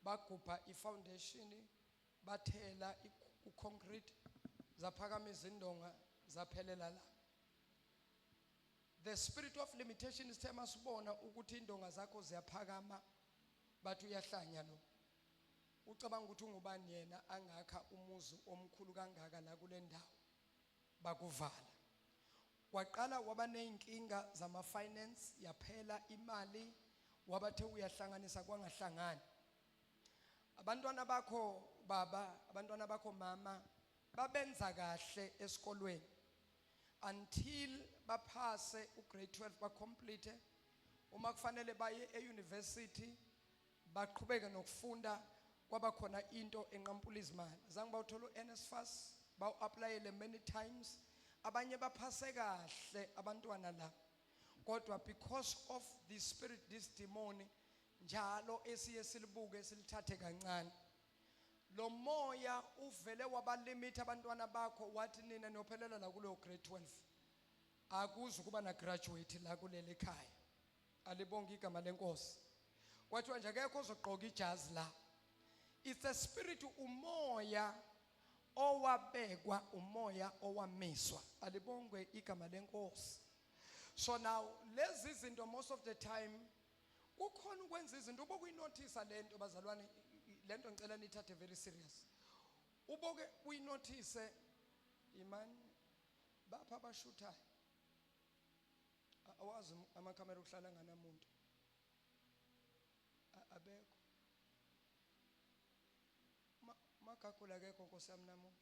bagubha ifoundation, bathela uconcrete, zaphakama izindonga, zaphelela la. The spirit of limitation is tema sibona ukuthi indonga zakho ziyaphakama bathi uyahlanya lo. Ucabanga ukuthi ungubani yena angakha umuzi omkhulu kangaka la kule ndawo bakuvala. Waqala waba neinkinga zama finance, yaphela imali, wabathe uyahlanganisa kwangahlangani. Abantwana bakho baba, abantwana bakho mama babenza kahle esikolweni until baphase ugrade 12 bacomplete. Uma kufanele baye euniversity baqhubeke nokufunda, kwaba khona into enqampula izimali. Zange bawuthola uNSFAS, bawu-applyele many times. Abanye baphase kahle abantwana la. Kodwa because of the spirit, this demon, njalo esiye silibuke silithathe kancane. Lo moya uvele wabalimit abantwana bakho wathi nina niyophelela la kulo grade 12. Akuzi kuba na graduate la kuleli ekhaya. Alibonga igama lenkosi. Kwathiwa nje akekho ozogqoka ijazi la. It's a spirit, umoya owabekwa, umoya owamiswa. Alibongwe igama lenkosi. So now lezi zinto most of the time kukhona ukwenza izinto ubokuyinotice lento bazalwane, lento ngicela nithathe very serious. Uboke uyinotice imani bapha abashuthayo. Awazi amakhamera ukuhlala nganamuntu. Abekho. Makakula akekho Nkosi yami namuhla.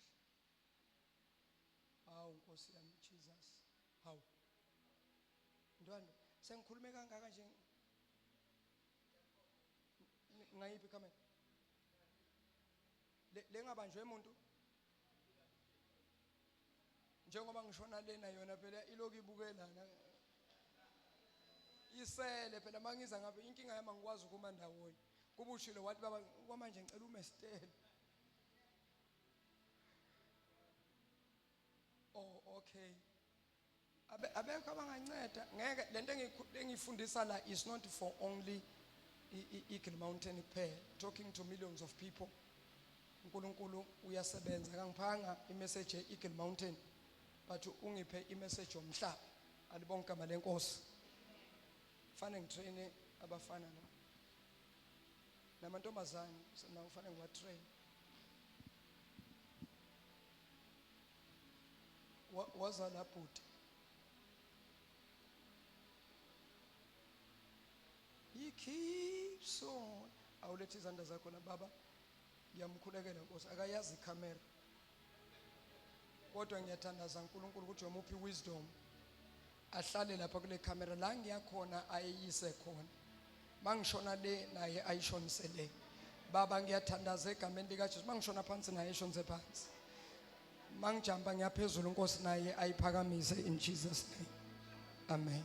Hawu Nkosi yami Jesus. Hawu. Ndwanda sengikhulume kangaka nje ngayiphi kamera? Lengabanjwe umuntu. Njengoba ngishona lena yona phela iloku ibukela na. Isele phela mangiza ngabe inkinga yami ngikwazi ukuma ndawonye. Kubushilo wathi baba kwamanje ngicela umestele. Oh okay. Abekho abanganceda ngeke lento engifundisa la is not for only Eagle Mountain kuphela, talking to millions of people. uNkulunkulu uyasebenza. Kangiphanga imessage Eagle Mountain but ungiphe imessage yomhlaba. Alibonke igama lenkosi. Fanele ngitrain abafana la namantombazane na ufanele ngiwatrain. Waza la bhuti he keeps on. Awulethi izandla zakho la baba, ngiyamkhulekela Nkosi, akayazi ikhamera kodwa ngiyathandaza uNkulunkulu ukuthi umuphi wisdom ahlale lapha kule camera la ngiyakhona ayeyise khona. Mangishona le naye ayishonise le. Baba ngiyathandaza egameni lika Jesu. Mangishona phansi naye ayishonise phansi. Mangijamba ngiyaphezulu Nkosi naye ayiphakamise in Jesus name. Amen.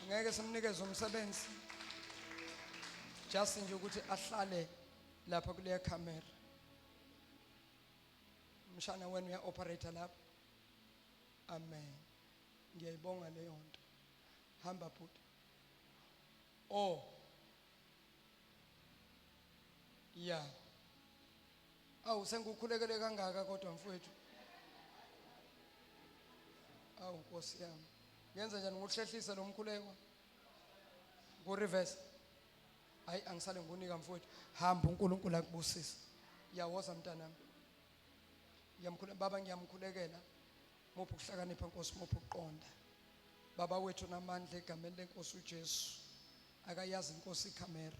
Ngeke simnikeze umsebenzi just nje ukuthi ahlale lapha kule camera. Mshana wena uya operator lapha. Amen. Ngiyayibonga leyo nto. Hamba bhuti. Oh. Yeah. Awu sengikukhulekele kangaka kodwa mfowethu. Awu Nkosi yami. Ngenza njani ngokuhlehlisa lo mkhuleko? Go reverse. Hayi angisale ngonika mfowethu. Hamba uNkulunkulu akubusise. Yawoza mntanami. Ngiyamkhuleka baba, ngiyamkhulekela. Muphi ukuhlakanipha Nkosi, muphi ukuqonda. Baba wethu namandla egameni lenkosi uJesu. Akayazi Nkosi ikhamera.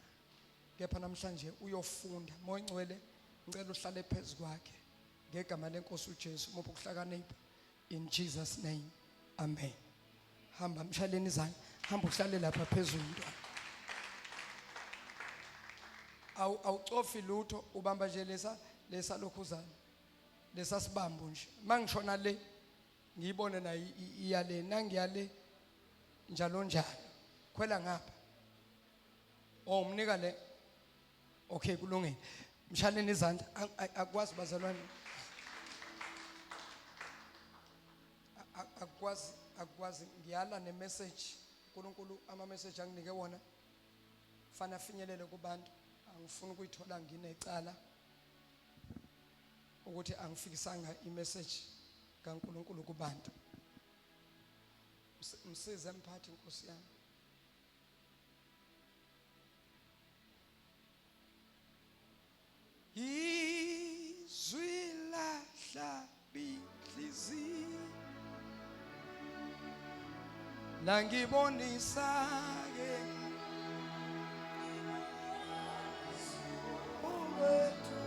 Kepha namhlanje uyofunda. Moya Ngcwele ngicela uhlale phezu kwakhe. Ngegama lenkosi uJesu muphi ukuhlakanipha in Jesus name. Amen. Hamba mshaleni izandla. Hamba uhlale lapha phezulu mntwana. Awucofi lutho, ubamba nje lesa lokhuzana. Lesa sibambo nje. Mangishona le ngiyibone na iyale nangiyale njalo njalo. Khwela ngapha. Oh umnika le. Okay kulungile. Mshaleni izandla. Akwazi bazalwane. Akwazi ngiyala nemessage. uNkulunkulu ama message anginike wona fana finyelele kubantu angifuni ukuyithola nginecala ukuthi angifikisanga imessage kaNkulunkulu kubantu. Msize mphathi Nkosi yami. Izwi lahla inhliziyo langibonisa ke uwethu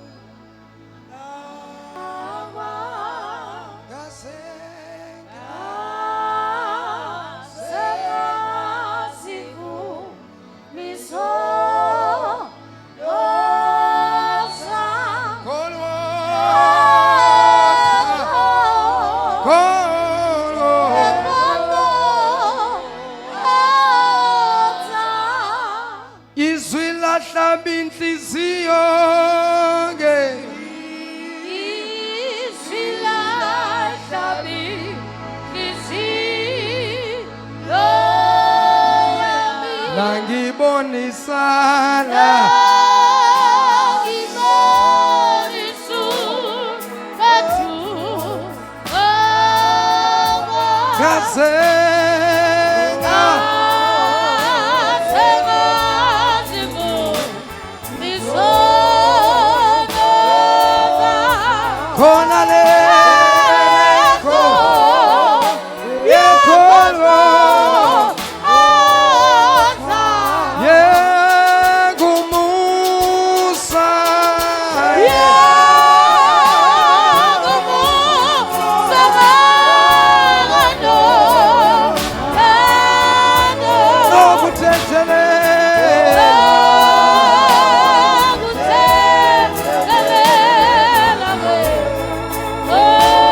Oh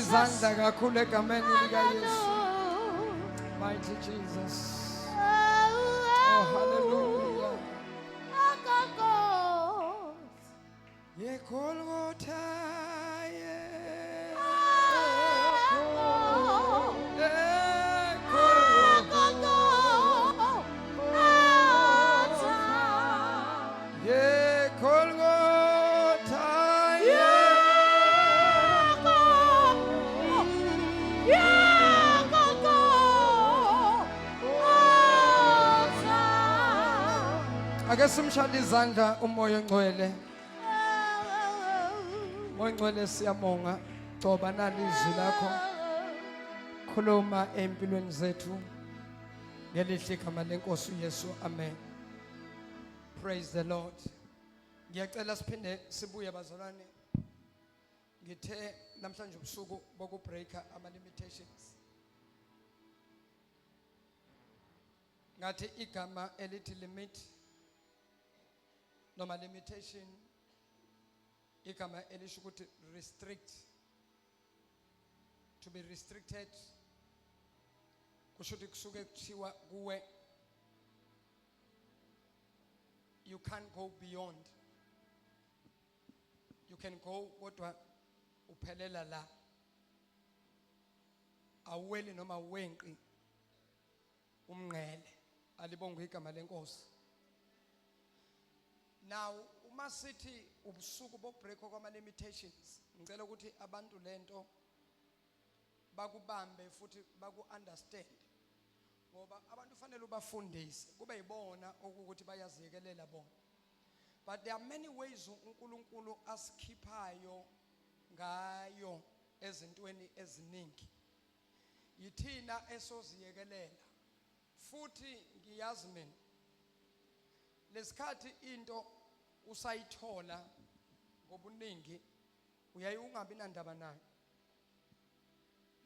izandla kakhulu egameni likaYesu. Mighty Jesus. Oh, hallelujah. Yekolgotha. Ake simshade izandla umoya ongcwele. Moya ongcwele siyabonga. Coba nali izwi lakho. Khuluma empilweni zethu. Ngelihle igama lenkosi uYesu. Amen. Praise the Lord. Ngiyacela siphinde sibuye bazalwane. Ngithe namhlanje ubusuku bokubreaka ama limitations. Ngathi igama elithi limit noma limitation igama elisho ukuthi restrict, to be restricted, kusho ukuthi kusuke kuthiwa kuwe you can't go beyond, you can go kodwa uphelela la, aweli noma wenqi umnqele. Alibonga igama lenkosi. Now uma sithi ubusuku bokubreaka kwama limitations, ngicela ukuthi abantu lento bakubambe futhi baku-understand, ngoba abantu kufanele ubafundise kube yibona ukuthi bayaziyekelela bona. But there are many ways uNkulunkulu asikhiphayo ngayo ezintweni eziningi, yithina esoziyekelela. Futhi ngiyazi mina lesikhathi into usayithola ngobuningi uyayi ungabi nandaba nayo.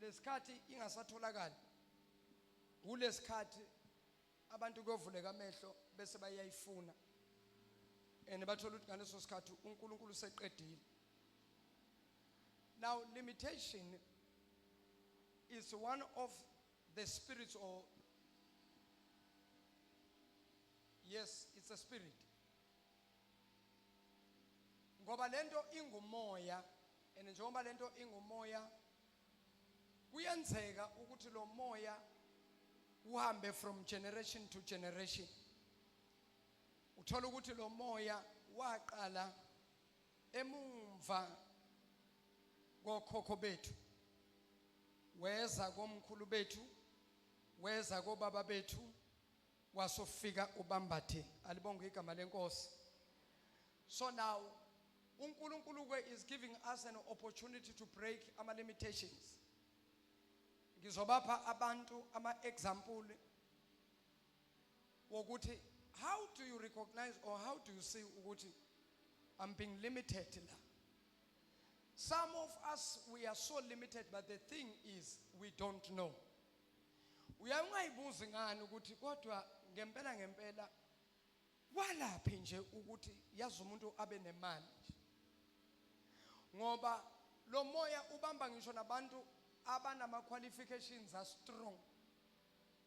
Lesikhathi ingasatholakala kulesikhathi abantu kuyovuleka amehlo bese bayayifuna, and bathola ukuthi ngaleso sikhathi uNkulunkulu useqedile. Now limitation is one of the spirits, or yes, it's a spirit. Ngoba lento ingumoya, and njengoba lento ingumoya kuyenzeka ukuthi lo moya uhambe from generation to generation. Uthola ukuthi lo moya waqala emumva kokhokho bethu, weza komkhulu bethu, weza kobaba bethu, wasofika ubambathe. Alibonga igama lenkosi. So now uNkulunkulu is giving us an opportunity to break ama limitations. Ngizobapha abantu ama example wokuthi how do you recognize or how do you see ukuthi I'm being limited la. Some of us, we are so limited, but the thing is we don't know. Uyangayibuza ngani ukuthi kodwa ngempela walaphi nje ukuthi yazi umuntu abe nemali nje. Ngoba lo moya ubamba ngisho nabantu abanama qualifications are strong,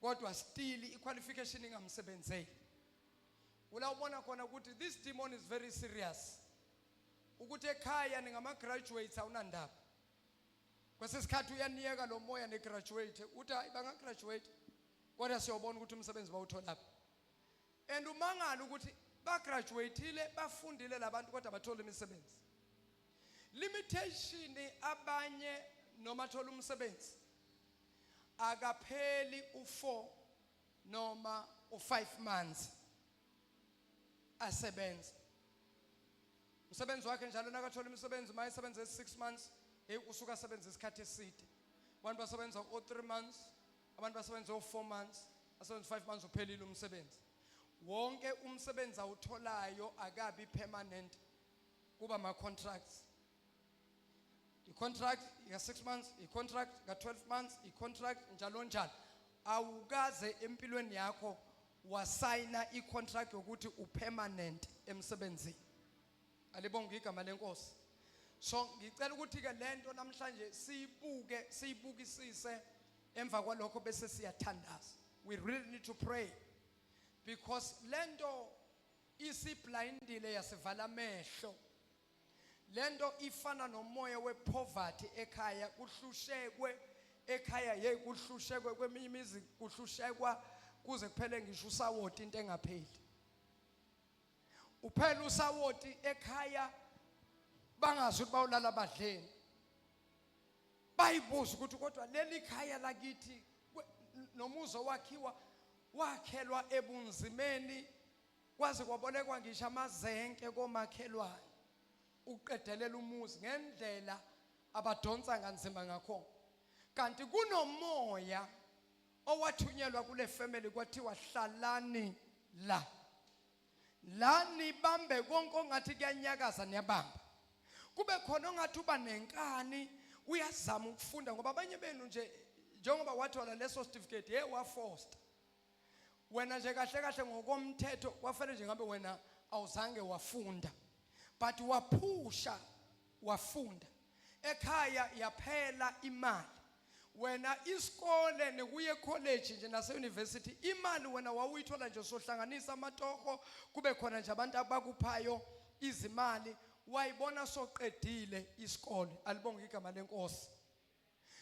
kodwa still iqualification ingamsebenzeli. Ulawubona khona ukuthi this demon is very serious, ukuthi ekhaya ningama graduates awunandaba. Kwesesikhathi uyaniyeka lo moya ne graduate uthi banga graduate kodwa siyobona ukuthi umsebenzi bawuthola. And umangala ukuthi ba graduateile bafundile labantu kodwa bathola imisebenzi. Limitation abanye noma thola umsebenzi akapheli u4 noma u5 months asebenza. Umsebenzi wakhe njalo nakathola imisebenzi mayisebenza 6 months usuka asebenza isikhathi eside. Abantu basebenza o3 months, abantu basebenza o4 months, asebenza 5 months uphelile umsebenzi. Wonke umsebenzi awutholayo akabi permanent, kuba ma contracts. I-contract ya6 months, i-contract ka12 months, i-contract njalo njalo. Awukaze empilweni yakho wasayina i-contract yokuthi upermanent emsebenzini. Alibonga igama lenkosi. So ngicela ukuthi ke lento namhlanje siyibukisise emva kwalokho bese siyathandaza. We really need to pray because lento isiblindile yasivala amehlo. Lento ifana nomoya wepoverty ekhaya kuhlushekwe ekhaya kuhlushekwe kweminye imizi kuhlushekwa kuze kuphele ngisho usawoti into engapheli. Uphela usawoti ekhaya bangazi ukuthi bawulala badleni. Bayibuza ukuthi kodwa leli khaya lakithi nomuzo wakhelwa ebunzimeni kwaze kwabolekwa ngisho amazenke komakhelwane uqedelela umuzi ngendlela abadonsa kanzima ngakho. Kanti kunomoya owathunyelwa kule family kwathiwa hlalani la nibambe konke ongathi kuyanyakaza niyabamba. Kube khona ongathi uba nenkani uyazama ukufunda ngoba abanye benu nje njengoba wathola leso certificate wafosta. Wena nje kahle kahle ngokomthetho kwafanele nje ngabe wena awuzange wafunda but waphusha wafunda. Ekhaya yaphela imali. Wena isikole nekuye college nje nase university imali wena wawuyithola nje sohlanganisa amatoho kube khona nje abantu abakuphayo izimali wayibona soqedile isikole. Alibonge igama lenkosi.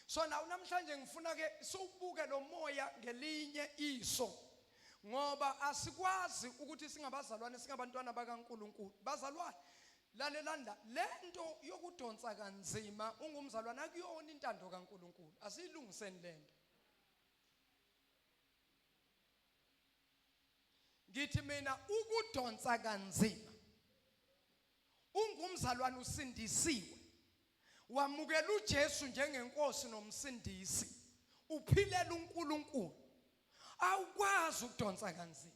So namhlanje ngifuna ke siwubuke lo moya ngelinye iso ngoba asikwazi ukuthi singabazalwane singabantwana bakaNkulunkulu. Bazalwane lalelanda lento yokudonsa kanzima ungumzalwane akuyona intando kaNkulunkulu. Asiyilungiseni lento. Ngithi mina ukudonsa kanzima ungumzalwane usindisiwe wamukela uJesu njengenkosi nomsindisi uphilela uNkulunkulu awukwazi ukudonsa kanzima.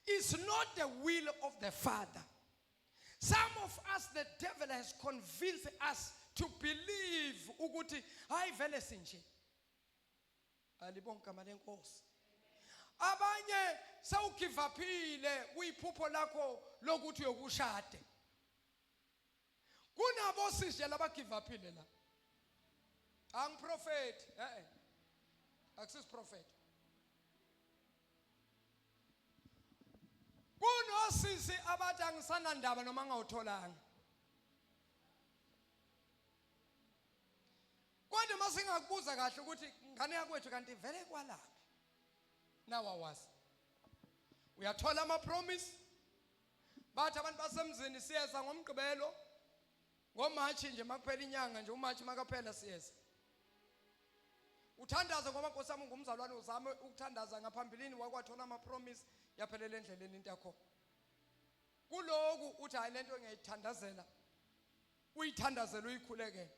It's not the will of the Father. Some of us, the devil has convinced us to believe ukuthi hayi vele sinje. Alibonga igama lenkosi. Abanye sawugive uphile kuyiphupho lakho lokuthi uyokushade. Kunabo sishe labagive uphile la. Angiprophet, akusis prophet. Kunosisi abathi angisana ndaba noma ngawutholanga. Kodwa masingakubuza kahle ukuthi ngane yakwethu kanti vele kwalaphi. Now awazi. Uyathola ama promise. Bathi abantu basemzini siyeza ngomgqibelo. NgoMarch nje makuphela inyanga nje uMarch makaphela siyeza. Uthandaza ngoba Nkosi yami ngumzalwane uzame ukuthandaza ngaphambilini wakwathola ama promise yaphelela endleleni into yakho. Kuloku uthi hayi lento ngiyayithandazela. Uyithandazela uyikhulekele.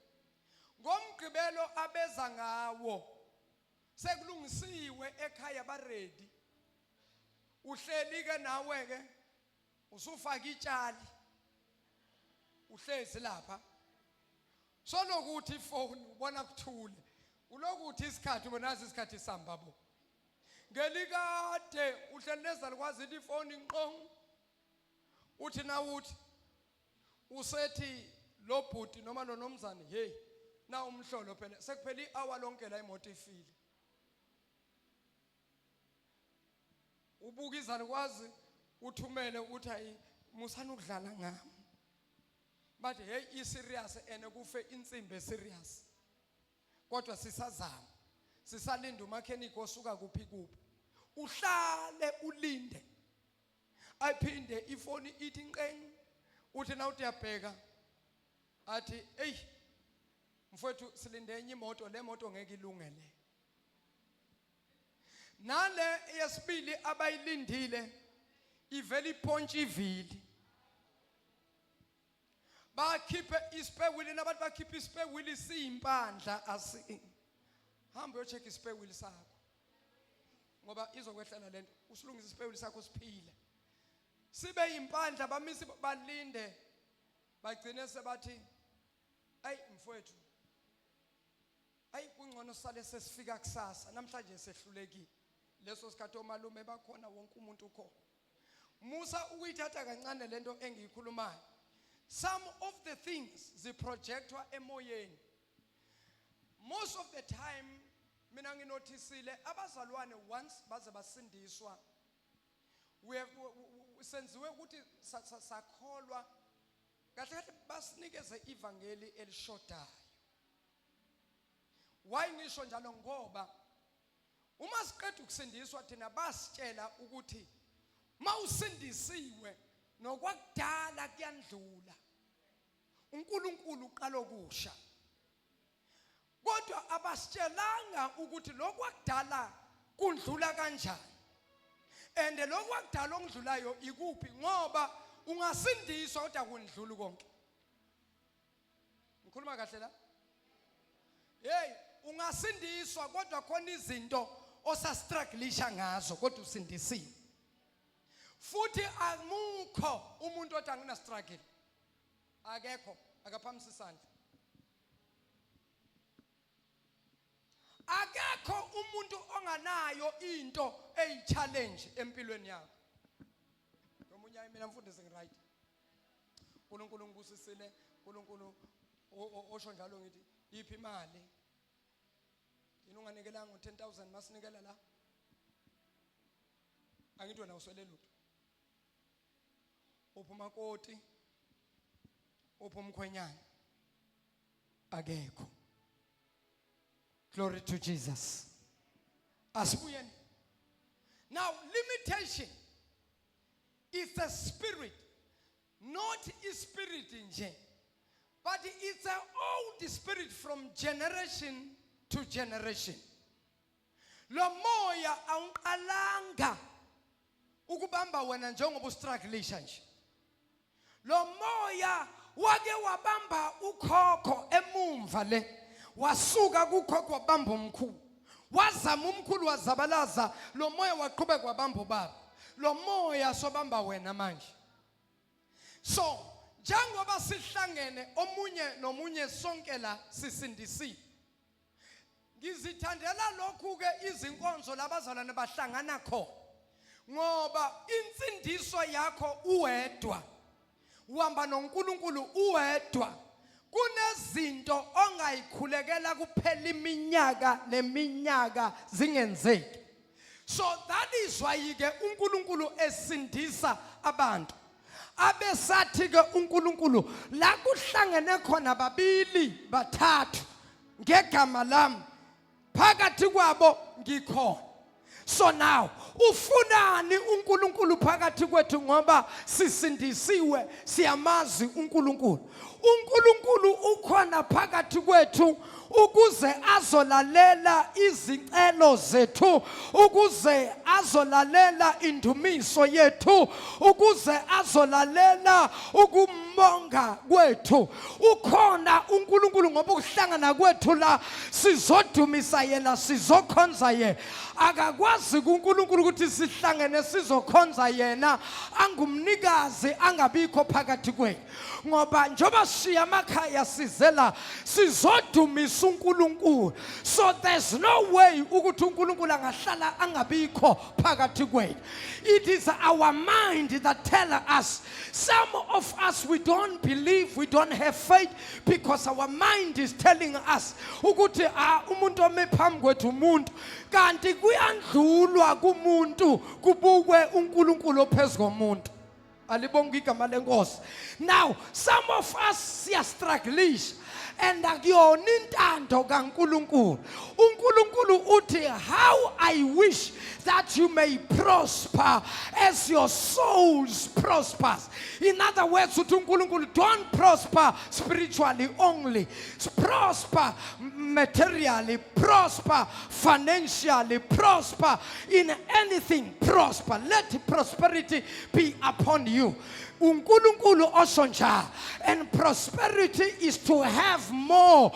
Ngomgqibelo abeza ngawo sekulungisiwe ekhaya ba ready. Uhleli ke nawe ke usufaka itshali. Uhlezi lapha. Sonokuthi ifone ubona kuthule. Ulokuthi isikhathi ubonazi isikhathi sihamba bo. Ngelikade uhleli nezalikwazi ifone inqongo. Uthi na uthi usethi lo bhuti noma lo nomzane hey na umhlolo phela sekuphela ihour lonke la imoto ifile. Ubuka izalikwazi uthumele uthi hayi musana ukudlala ngami. Bathi hey iserious ene kufe insimbi serious. Kodwa sisazama. Sisalinda umakhenikho osuka kuphi kuphi. Uhlale ulinde. Ayiphinde ifoni ithi nqeng. Uthi na uyabheka. Athi hey mfowethu silinde enye imoto le moto ngeke ilungele. Nale yesibili abayilindile iveli pontsha ivili. Bakhiphe ispare wheel nabantu bakhiphe ispare wheel siyimpandla asi. Hamba uyocheck ispare wheel sakho. Ngoba izokwehlela lento usilungisa ispare wheel sakho siphile. Sibe yimpandla bamisi balinde bagcine sebathi ayi mfowethu ayi kungcono sale sesifika kusasa namhlanje sehlulekile. Leso sikhathi omalume bakhona wonke umuntu ukhona. Musa ukuyithatha kancane lento engiyikhulumayo. some of the things ziprojectwa emoyeni. Most of the time mina nginotisile abazalwane once baze basindiswa we have senziwe ukuthi sakholwa kahle kahle basinikeze ivangeli elishodayo. Why ngisho njalo ngoba uma siqeda ukusindiswa thina basitshela ukuthi mawusindisiwe nokwakudala kuyandlula uNkulunkulu uqala okusha. Kodwa abasitshelanga ukuthi lokwakudala kundlula kanjani. And lokwakudala okudlulayo ikuphi ngoba ungasindiswa kodwa kundlula konke. Ngikhuluma kahle la? Hey, ungasindiswa kodwa khona izinto osastruggleisha ngazo kodwa usindisiwe. Futhi amukho umuntu othi angina struggle. Akekho, akaphamisa isandla. Akekho umuntu onganayo into eyi-challenge empilweni yakhe. Nomunye mina mfundisi ngiright. uNkulunkulu ngibusisile, uNkulunkulu osho njalo ngithi iphi imali? Yini unganikelanga ngo-10,000 masinikela la? Angithi wena uswele lutho. Uphuma koti, uphuma mkhwenyana. Akekho. Glory to Jesus. Asibuyeni. Now, limitation is a spirit, not a spirit in nje, but it's an old spirit from generation to generation. Lo moya awuqalanga ukubamba wena njengoba ustruggleisha nje. Lo moya wake wabamba ukhokho emumva le. Wasuka kukhokho wabamba umkhulu. Wazama umkhulu wazabalaza lo moya waqhubeka wabamba ubaba. Lo moya sobamba wena manje. So, njengoba sihlangene omunye nomunye sonke la sisindisiwe. Ngizithandela lokhu ke izinkonzo labazalwane bahlangana khona. Ngoba insindiso yakho uwedwa. Uhamba noNkulunkulu uwedwa. Kunezinto ongayikhulekela kuphela iminyaka neminyaka zingenzeki. So that is why ke uNkulunkulu esindisa abantu. Abesathi ke uNkulunkulu la kuhlangene khona babili bathathu ngegama lami phakathi kwabo ngikhona. So now ufunani uNkulunkulu phakathi kwethu ngoba sisindisiwe siyamazi uNkulunkulu. uNkulunkulu ukhona phakathi kwethu ukuze azolalela izicelo zethu, ukuze azolalela indumiso yethu, ukuze azolalela ukumbonga kwethu. Ukhona uNkulunkulu ngoba ukuhlangana kwethu la sizodumisa yena, sizokhonza yena. Akakwazi uNkulunkulu ukuthi sihlangene sizokhonza yena angumnikazi angabikho phakathi kwethu. Ngoba njoba siya amakhaya sizela sizodumisa uNkulunkulu. So there's no way ukuthi uNkulunkulu angahlala angabikho phakathi kwethu. It is our mind that tell us. Some of us, we don't believe, we don't have faith because our mind is telling us ukuthi umuntu ome phambi kwethu umuntu, kanti kuyandlulwa kumuntu kubukwe uNkulunkulu ophezulu komuntu. Alibonga igama lenkosi. Now, some of us are struggling. And akuyona intando kaNkulunkulu. uNkulunkulu uthi, how I wish that you may prosper as your souls prospers. In other words, uthi uNkulunkulu don't prosper spiritually only. Prosper materially, prosper financially, prosper in anything, prosper. Let prosperity be upon you. uNkulunkulu osho njalo. And prosperity is to have have more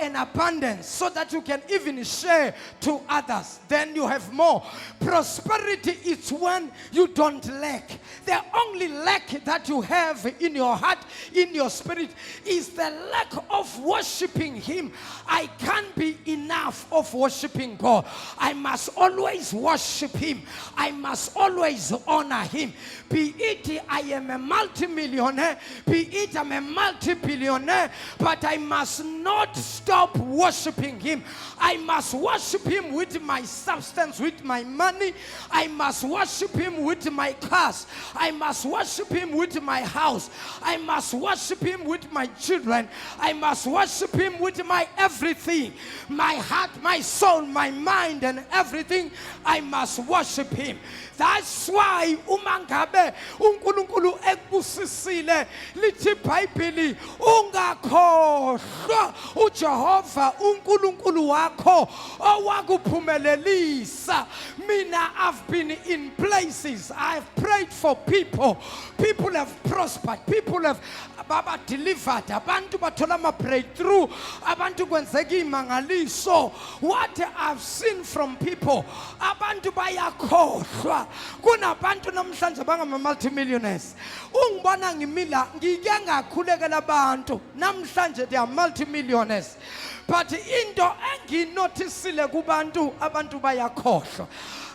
in abundance so that you can even share to others. Then you have more. Prosperity is when you don't lack. The only lack that you have in your heart, in your spirit, is the lack of worshiping Him. I can't be enough of worshiping God. I must always worship Him. I must always honor Him. Be it I am a multimillionaire, be it I'm a multi-billionaire, but I must not stop worshiping Him. I must worship Him with my substance, with my money. I must worship Him with my cars. I must worship Him with my house. I must worship Him with my children. I must worship Him with my everything. My heart, my soul, my mind, and everything. I must worship Him. That's why umangabe uNkulunkulu ekubusisile lithi iBhayibheli ungakhohlwa uJehova uNkulunkulu wakho owakuphumelelisa. Mina, I've been in places, I've prayed for people. People have prospered, people have baba delivered, abantu bathola ama breakthrough, abantu kwenzeka imangaliso. What I've seen from people, abantu bayakhohlwa. Kunabantu namhlanje bangama multimillionaires. Ungibona ngimila ngike ngakhulekela abantu namhlanje they are multimillionaires. But into enginotisile kubantu abantu bayakhohlwa.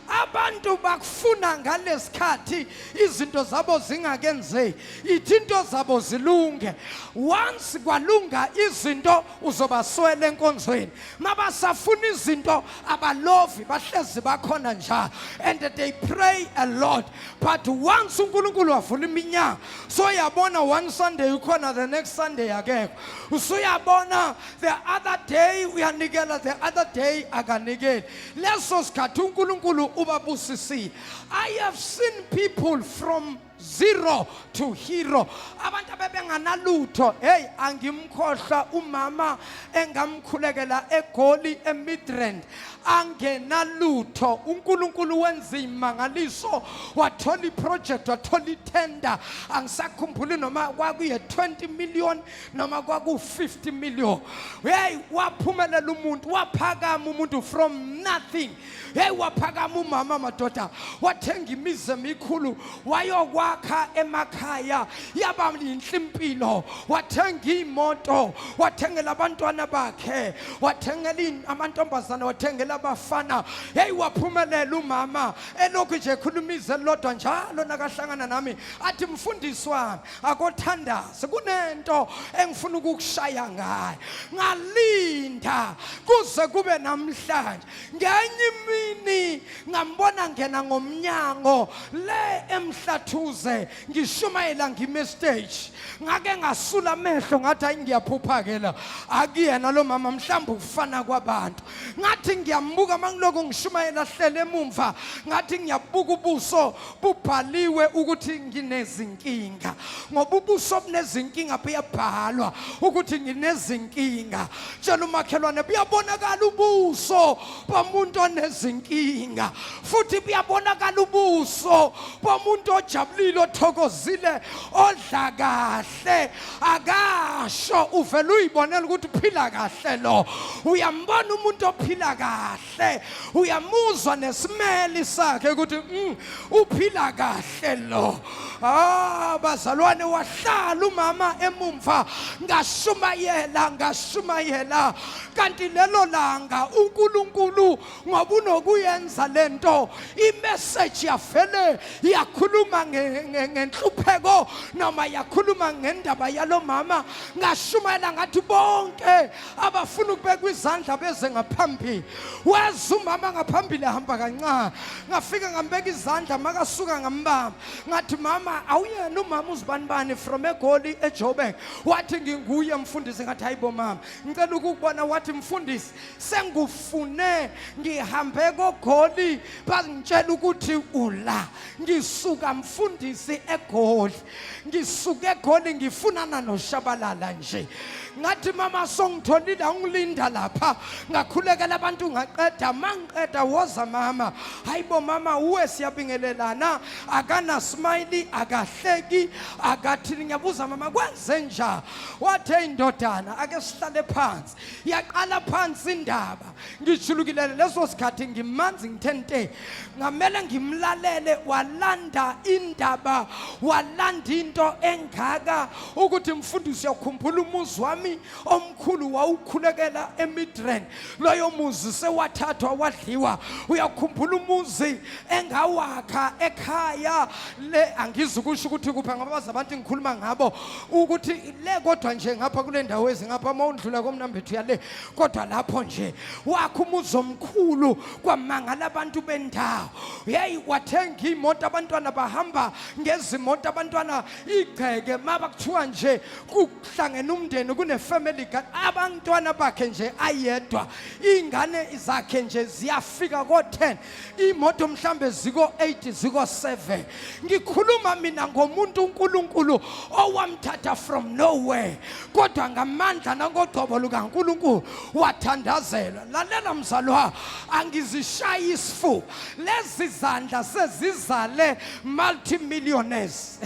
Abantu bakufuna ngalesikhathi izinto zabo zingakenzeki, izinto zabo zilunge. Once kwalunga izinto uzobaswela enkonzweni. Mabasafuna izinto abalovi bahlezi bakhona njalo, and they pray a lot. But once uNkulunkulu wavula iminyango, so yabona one Sunday ukhona, the next Sunday akekho. Usuyabona the other day uyanikela, the other day akanikeli. Leso sikhathi uNkulunkulu ubabusisi. I have seen people from zero to hero. Abantu abebenganalutho. Hey, angimkhohlwa umama engamkhulekela eGoli eMidrand. Angenalutho. uNkulunkulu wenza imangaliso. Wathola iproject, wathola itender. Angisakhumbuli noma kwakuye 20 million noma kwaku 50 million. Hey, waphumelela umuntu, waphakama umuntu from nothing. Hey, waphakama umama madoda. Wathenga imizi emikhulu, wayokwakha emakhaya, yaba yinhle impilo. Wathenga imoto, wathengela abantwana bakhe, wathengela amantombazana, wathengela abafana. Hey, waphumelela umama. Elokhu nje ekhuluma izwi elilodwa njalo nakahlangana nami athi mfundisi wami akothandaze kunento engifuna ukukushaya ngayo. Ngalinda kuze kube namhlanje. Ngenye imini ngambona ngena ngomnyango le emhlathuze ngishumayela ngime stage. Ngake ngasula amehlo ngathi ayi ngiyaphupha ke la. Akuyena lo mama mhlawumbe ufana kwabantu. Ngathi ngiyambuka mangiloku ngishumayela hlele emumva, ngathi ngiyabuka ubuso bubhaliwe ukuthi nginezinkinga. Ngoba ubuso bunezinkinga buyabhalwa ukuthi nginezinkinga. Tshela umakhelwane buyabonakala ubuso bomuntu onezinkinga. Futhi buyabonakala ubuso bomuntu ojabulile, othokozile, odla kahle. Akasho uvela uyibonela ukuthi uphila kahle lo. Uyambona umuntu ophila kahle, uyamuzwa nesimeli sakhe ukuthi uphila kahle lo. Bazalwane, wahlala umama emumva ngashumayela kanti lelo langa uNkulunkulu ngoba unokuyenza lento, imessage yavele yakhuluma ngenhlupheko noma yakhuluma ngendaba yalo mama. Ngashumayela ngathi bonke abafuna ukubeka izandla beze ngaphambili. Weza umama ngaphambili hamba kancane, ngafika ngambeka izandla makasuka ngambamba ngathi mama awuyena umama uzibanibani from eGoli eJoburg. Wathi nginguye mfundisi. Ngathi hayibo mama ngicela ukubona. Wathi mfundisi sengufune ngihambe koGoli bangitshela ukuthi ula. Ngisuka mfundisi eGoli, ngisuka eGoli ngifunana noShabalala nje. ngathi mama songitholile angilinda lapha ngakhulekela abantu ngaqeda mangiqeda woza mama hayibo mama uwe siyabingelelana akana smiley akahleki akathi ngiyabuza mama kwenze njani wathe indodana ake sihlale phansi yaqala phansi indaba ngijulukile leso sikhathi ngimanzi ngithente ngamele ngimlalele walanda indaba walanda into engaka ukuthi mfundisi yakhumbula umuzi wami omkhulu wawukhulekela eMidrand loyo muzi sewathathwa wadliwa uyakhumbula umuzi engawakha ekhaya le angizukusho ukuthi kupha ngabaza abantu ngikhuluma ngabo ukuthi le kodwa nje ngapha kule ndawo ezingapha mawundlula komnambethu yale kodwa lapho nje wakho umuzi omkhulu kwamangala abantu bendawo hey wathenga imoto abantwana bahamba ngezimoto abantwana igceke mabakuthiwa nje kuhlangene umndeni kune-family guard abantwana bakhe nje ayedwa ingane zakhe nje ziyafika ko-10 imoto mhlambe ziko-8 ziko-7 ngikhuluma mina ngomuntu uNkulunkulu owamthatha from nowhere kodwa ngamandla nangoqobo lukaNkulunkulu wathandazela lalela mzalwa angizishaya isifu lezi zandla sezizale multimillionaires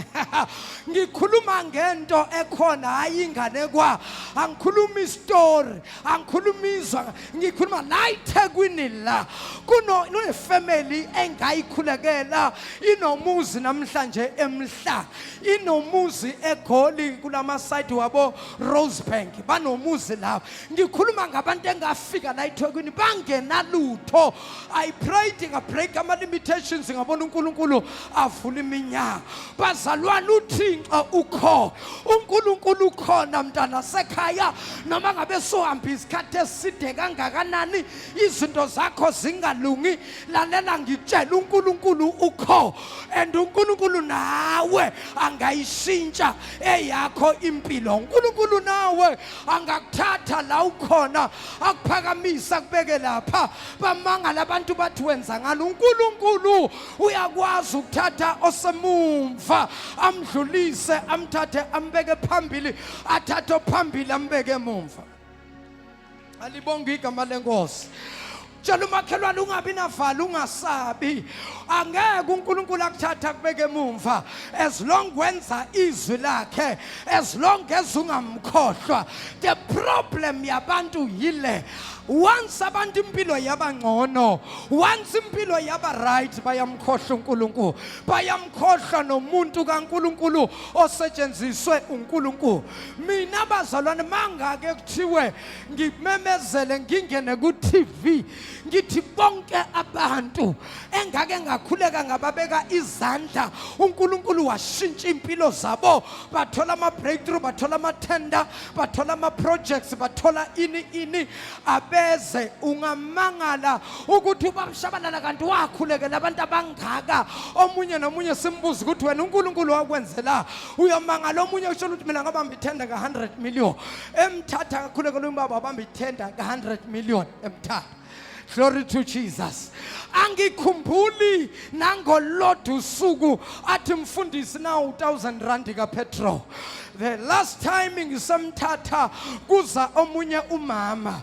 ngikhuluma ngento ekhona hayi ingane kwa angikhuluma istory angikhulumizwa ngikhuluma la eThekwini la kuno family engayikhulekela inomuzi namhlanje emhla inomuzi eGoli kulama side wabo Rosebank banomuzi la ngikhuluma ngabantu engafika la eThekwini bangenalutho I prayed ngabreak ama limitations ngabona uNkulunkulu avula iminyaka bazalwana uThixo ukho uNkulunkulu ukhona mntana sekhaya noma ngabe sohamba isikhathi eside kangakanani izinto zakho zingalungi lalela ngitshela uNkulunkulu ukho and uNkulunkulu nawe angayishintsha eyakho impilo uNkulunkulu nawe angakuthatha la ukhona akuphakamisa kubeke lapha bamangala abantu bathi wenza ngalo uNkulunkulu uyakwazi ukuthatha osemumva amdlulise amthathe ambeke phambili athathe phambili ambeke emumva alibonga igama lenkosi tshela umakhelwane ungabi navala ungasabi angeke uNkulunkulu akuthatha kubeke emumva as long wenza izwi lakhe as long as ungamkhohlwa the problem yabantu yile once abantu impilo yabangcono once impilo yaba right bayamkhohlwa uNkulunkulu bayamkhohlwa nomuntu kaNkulunkulu osetshenziswe uNkulunkulu mina bazalwane mangake kuthiwe ngimemezele ngingene ku TV ngithi bonke abantu engake ngakhuleka ngababeka izandla uNkulunkulu washintsha impilo zabo bathola ama breakthrough bathola ama tender bathola ama projects bathola ini abeze ungamangala ukuthi ubamshabalala kanti wakhulekela abantu abangaka omunye nomunye simbuza ukuthi wena uNkulunkulu wakwenzela uyamangala omunye usho ukuthi mina ngabamba ithenda ka100 million emthatha kakhulekela umbaba wabamba ithenda ka100 million emthatha glory to Jesus angikhumbuli nangolodwa usuku athi mfundisi na 1000 rand ka petrol the last time ngisemthatha kuza omunye umama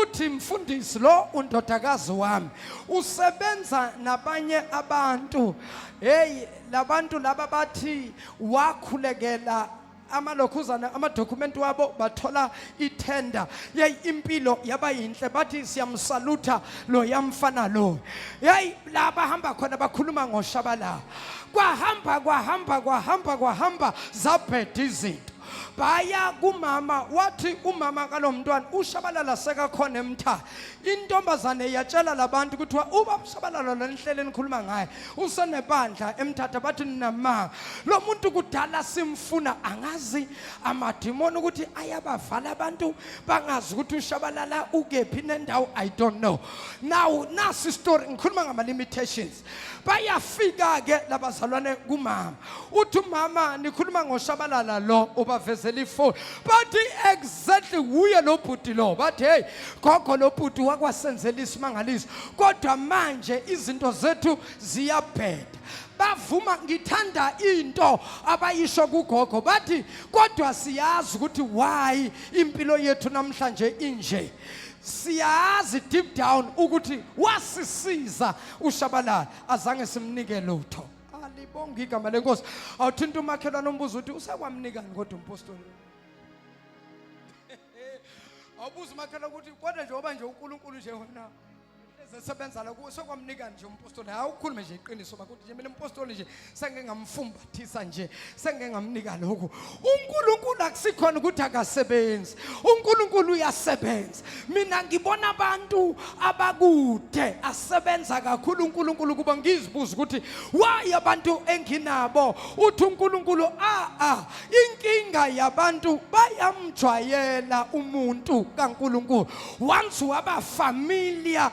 uthi mfundisi lo undodakazi wami usebenza nabanye abantu hey labantu laba bathi wakhulekela amalokhuzana amadocument wabo bathola itender yey impilo yaba yinhle bathi siyamsalutha lo yamfana lo hey laba hamba khona bakhuluma ngoshabala kwahamba zabheda izinto baya kumama wathi umama kalomntwana ushabalala sekakhona emtha intombazane yatshela labantu ukuthi uba ushabalala lenhlele nikhuluma ngaye usenebandla emthatha bathi nama lo muntu kudala simfuna angazi amadimoni ukuthi ayabavala abantu bangazi ukuthi ushabalala ukephi nendawo I don't know now nasi story ngikhuluma ngama limitations bayafika ke labazalwane kumama uthi mama nikhuluma ngoshabalala lo ubaveza bangigezela ifoni bathi exactly uye lo bhuti lo bathi hey gogo lo bhuti wakwasenzela isimangaliso kodwa manje izinto zethu ziyabheda bavuma ngithanda into abayisho kugogo bathi kodwa siyazi ukuthi why impilo yethu namhlanje inje siyazi deep down ukuthi wasisiza uShabalala azange simnike lutho alibonga igama lenkosi awuthinta umakhelwane ombuzo ukuthi usakwamnikani kodwa umpostoli awubuza umakhelwane ukuthi kodwa njengoba nje uNkulunkulu nje wena sesebenza la kuwe sokwamnika nje umpostoli awukhulume nje iqiniso bakuthi nje mina umpostoli nje sengengamfumbathisa nje sengengamnika lokho uNkulunkulu akusikhona ukuthi akasebenzi uNkulunkulu uyasebenza mina ngibona abantu abakude asebenza kakhulu uNkulunkulu kuba ngizibuza ukuthi why abantu enginabo uthi uNkulunkulu inkinga yabantu bayamjwayela umuntu kaNkulunkulu once waba familiar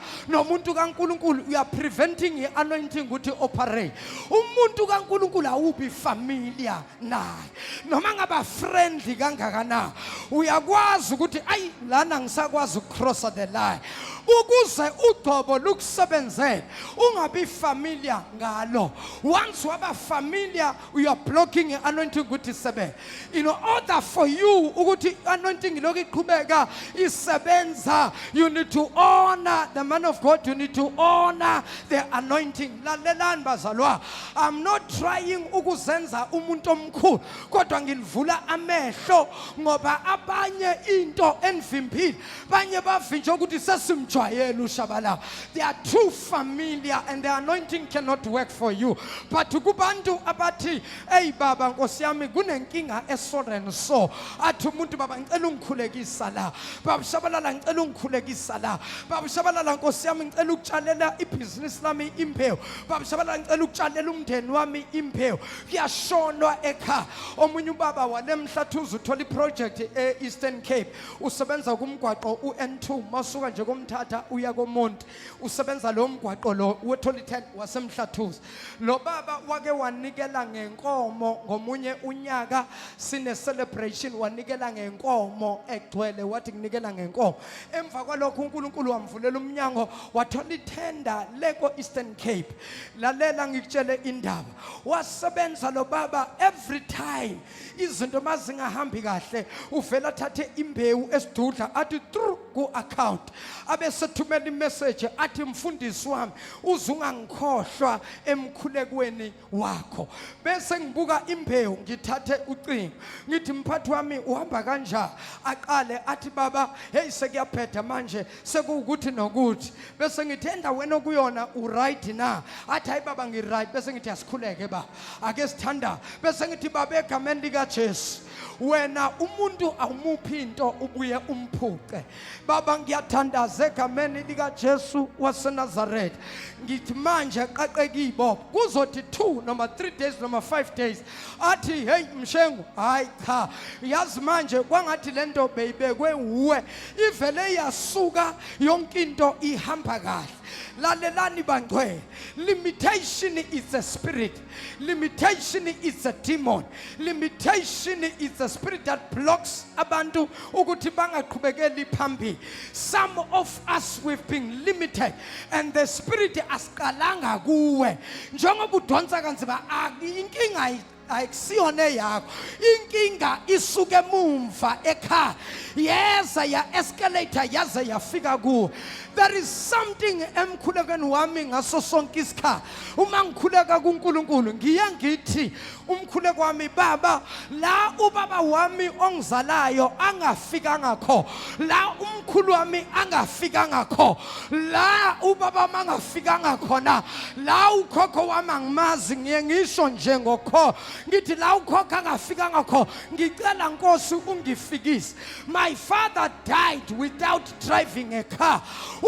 umuntu kaNkulunkulu you are preventing i-anointing ukuthi operate umuntu kaNkulunkulu awubi familiar naye noma ngaba friendly kangakanani uyakwazi ukuthi ayi lana ngisakwazi ukucross the line ukuze ugcobo lukusebenzele ungabi familiar ngalo once waba familiar you are blocking i-anointing ukuthi isebenze in order for you ukuthi anointing lokho iqhubeka isebenza you need to honor the man of God you need to honor the anointing lalelani bazalwa I'm not trying ukuzenza umuntu omkhulu kodwa ngilivula amehlo ngoba abanye into envimpile banye bavinje ukuthi sesimjwayela uShabalala they are too familiar and the anointing cannot work for you but kubantu abathi hey baba nkosi yami kunenkinga esoreni so athi umuntu baba ngicela ungikhulekisa la baba Shabalala ngicela ungikhulekisa la baba Shabalala nkosi yami ngicela ukutshalela ibhizinisi lami impewu baba Shabalala ngicela ukutshalela umndeni wami impewu kuyashonwa ekhaya omunye ubaba walemhlathuzo uthola iproject eEastern Cape usebenza kumgwaqo uN2 masuka nje komthatha uya koMonti usebenza lo mgwaqo lo wethola 10 wasemhlathuzo lo baba wake wanikela ngenkomo ngomunye unyaka sine celebration wanikela ngenkomo egcwele wathi kunikela ngenkomo emva kwalokho uNkulunkulu wamvulela umnyango wathola ithenda leko Eastern Cape lalela ngikutshele indaba wasebenza lo baba every time izinto mazingahambi kahle uvela thathe imbewu esidudla athi through ku account abesethumela imessage athi mfundisi wami uzungangikhohlwa emkhulekweni wakho bese ngibuka imbewu ngithathe ucingo ngithi mphathi wami uhamba kanjani aqale athi baba hey sekuyaphetha manje sekuwukuthi nokuthi bese ngithi endaweni okuyona uright na athi hayi baba ngiright bese ngithi asikhuleke ba ake sithanda bese ngithi baba egameni lika Jesu wena umuntu awumuphi into ubuye umphuce baba ngiyathandaza egameni lika Jesu waseNazaretha ngithi manje qaqekibo kuzothi 2 noma 3 days noma 5 days athi hey mshengu hayi cha yazi manje kwangathi lento beyibekwe uwe ivele yasuka yonke into ihamba kahle lalelani bangcwele limitation is a spirit limitation is a demon limitation is a spirit that blocks abantu ukuthi bangaqhubekeli phambili some of us we've been limited and the spirit asiqalanga kuwe njengoba udonsa kanzima inkinga ayikusiyona yakho inkinga isuke emumva ekhaya yeza ya escalator yaze yafika kuwe there is something emkhulekweni wami ngaso sonke isikhathi uma ngikhuleka kuNkulunkulu ngiye ngithi umkhuleko wami baba la ubaba wami ongizalayo angafika ngakho la umkhulu wami angafika ngakho la ubaba mangafika ngakhona la ukhokho wami angimazi ngiye ngisho nje ngokho ngithi la ukhokho angafika ngakho ngicela Nkosi ungifikise my father died without driving a car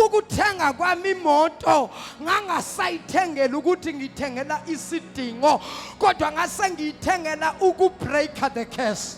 ukuthenga kwami imoto ngangasayithengela ukuthi ngithengela isidingo kodwa ngase ngiyithengela ukubreaka the curse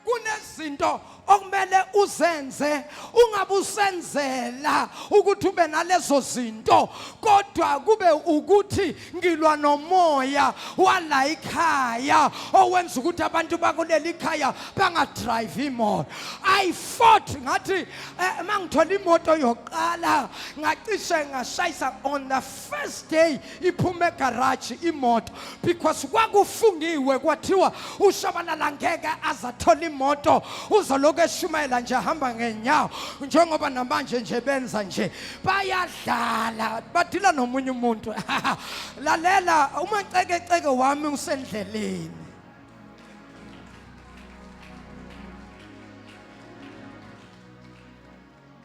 kunezinto okumele uzenze ungabusenzela ukuthi ube nalezo zinto kodwa kube ukuthi ngilwa nomoya wala ikhaya owenza ukuthi abantu bakuleli ikhaya bangadrive imoto. I fought ngathi mangithola imoto yoqala ngacishe ngashayisa on the first day iphume egarage imoto because kwakufungiwe kwathiwa uShabalala ngeke azathola imoto uzoloku eshumayela nje ahamba ngenyawo njengoba namanje nje benza nje bayadlala badila nomunye umuntu. Lalela umaceke wami usendleleni.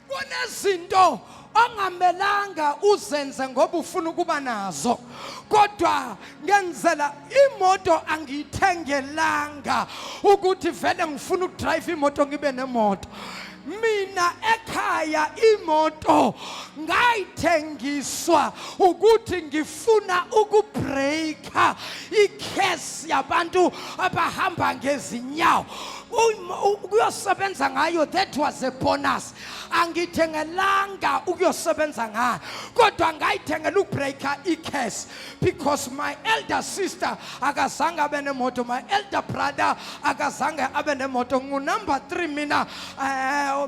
Kunezinto ongamelanga uzenze ngoba ufuna ukuba nazo kodwa ngenzela imoto angiyithengelanga ukuthi vele ngifuna ukudrive imoto ngibe nemoto. Mina ekhaya imoto ngayithengiswa ukuthi ngifuna ukubreaka ikhesi yabantu abahamba ngezinyawo ukuyosebenza ngayo. That was a bonus. Angithengelanga ukuyosebenza ngayo kodwa ngayithengela ukubreaka ikhesi because my elder sister akazange abe nemoto, my elder brother akazange abe nemoto. Number 3 mina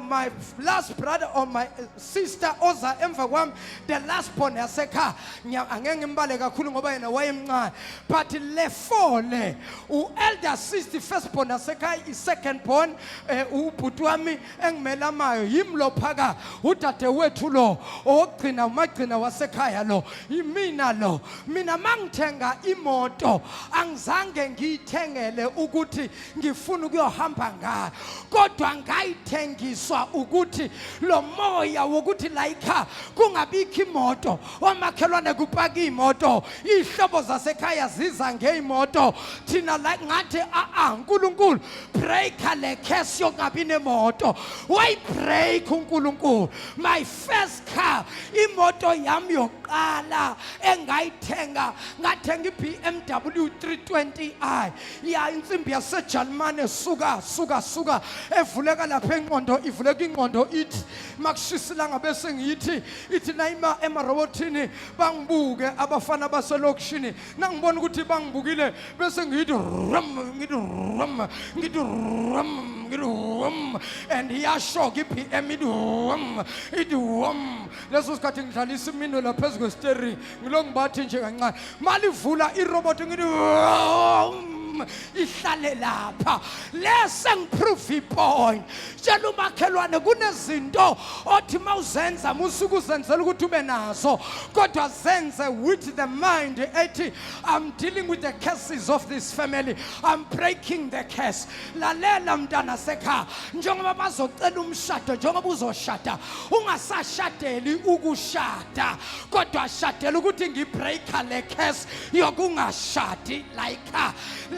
my last brother or my sister oza emva kwami the last born yasekhaya angeke ngimbale kakhulu ngoba yena wayemncane but le 4 le elder sister first born yasekhaya second born ubhuti wami engimelamayo yimlo phaka udadewethu lo ogcina umagcina wasekhaya lo yimina lo. Mina mangithenga imoto angizange ngiyithengele ukuthi ngifuna ukuyohamba ngayo kodwa ngayithengiswa ukuthi lo moya wokuthi like kungabikho imoto omakhelwane kupaka imoto ihlobo zasekhaya ziza ngeimoto thina like ngathi uNkulunkulu breaka le case yokungabi nemoto way break uNkulunkulu. My first car imoto yami yoqala engayithenga ngathenga iBMW 320i ya insimbi yaseJalimane suka evuleka lapha enqondo ivuleka inqondo ithi makushisilanga bese ngiyithi ithi nayima emarobotini bangibuke abafana baselokishini nangibona ukuthi bangibukile bese ngiyithi and iyashoka iBM ithi leso sikhathi ngidlalisa imino la phezulu kwesteri ngilo ngibathi nje kancane malivula irobot ngithi ihlale lapha lese ngiprove point. Tshela umakhelwane kunezinto othi mawuzenza musuku uzenzela ukuthi ube nazo kodwa zenze with the mind ethi I'm dealing with the cases of this family, I'm breaking the case. Lalela mntana sekhaya njengoba bazocela umshado njengoba uzoshada ungasashadeli ukushada kodwa shadela ukuthi ngibreaka le case yokungashadi like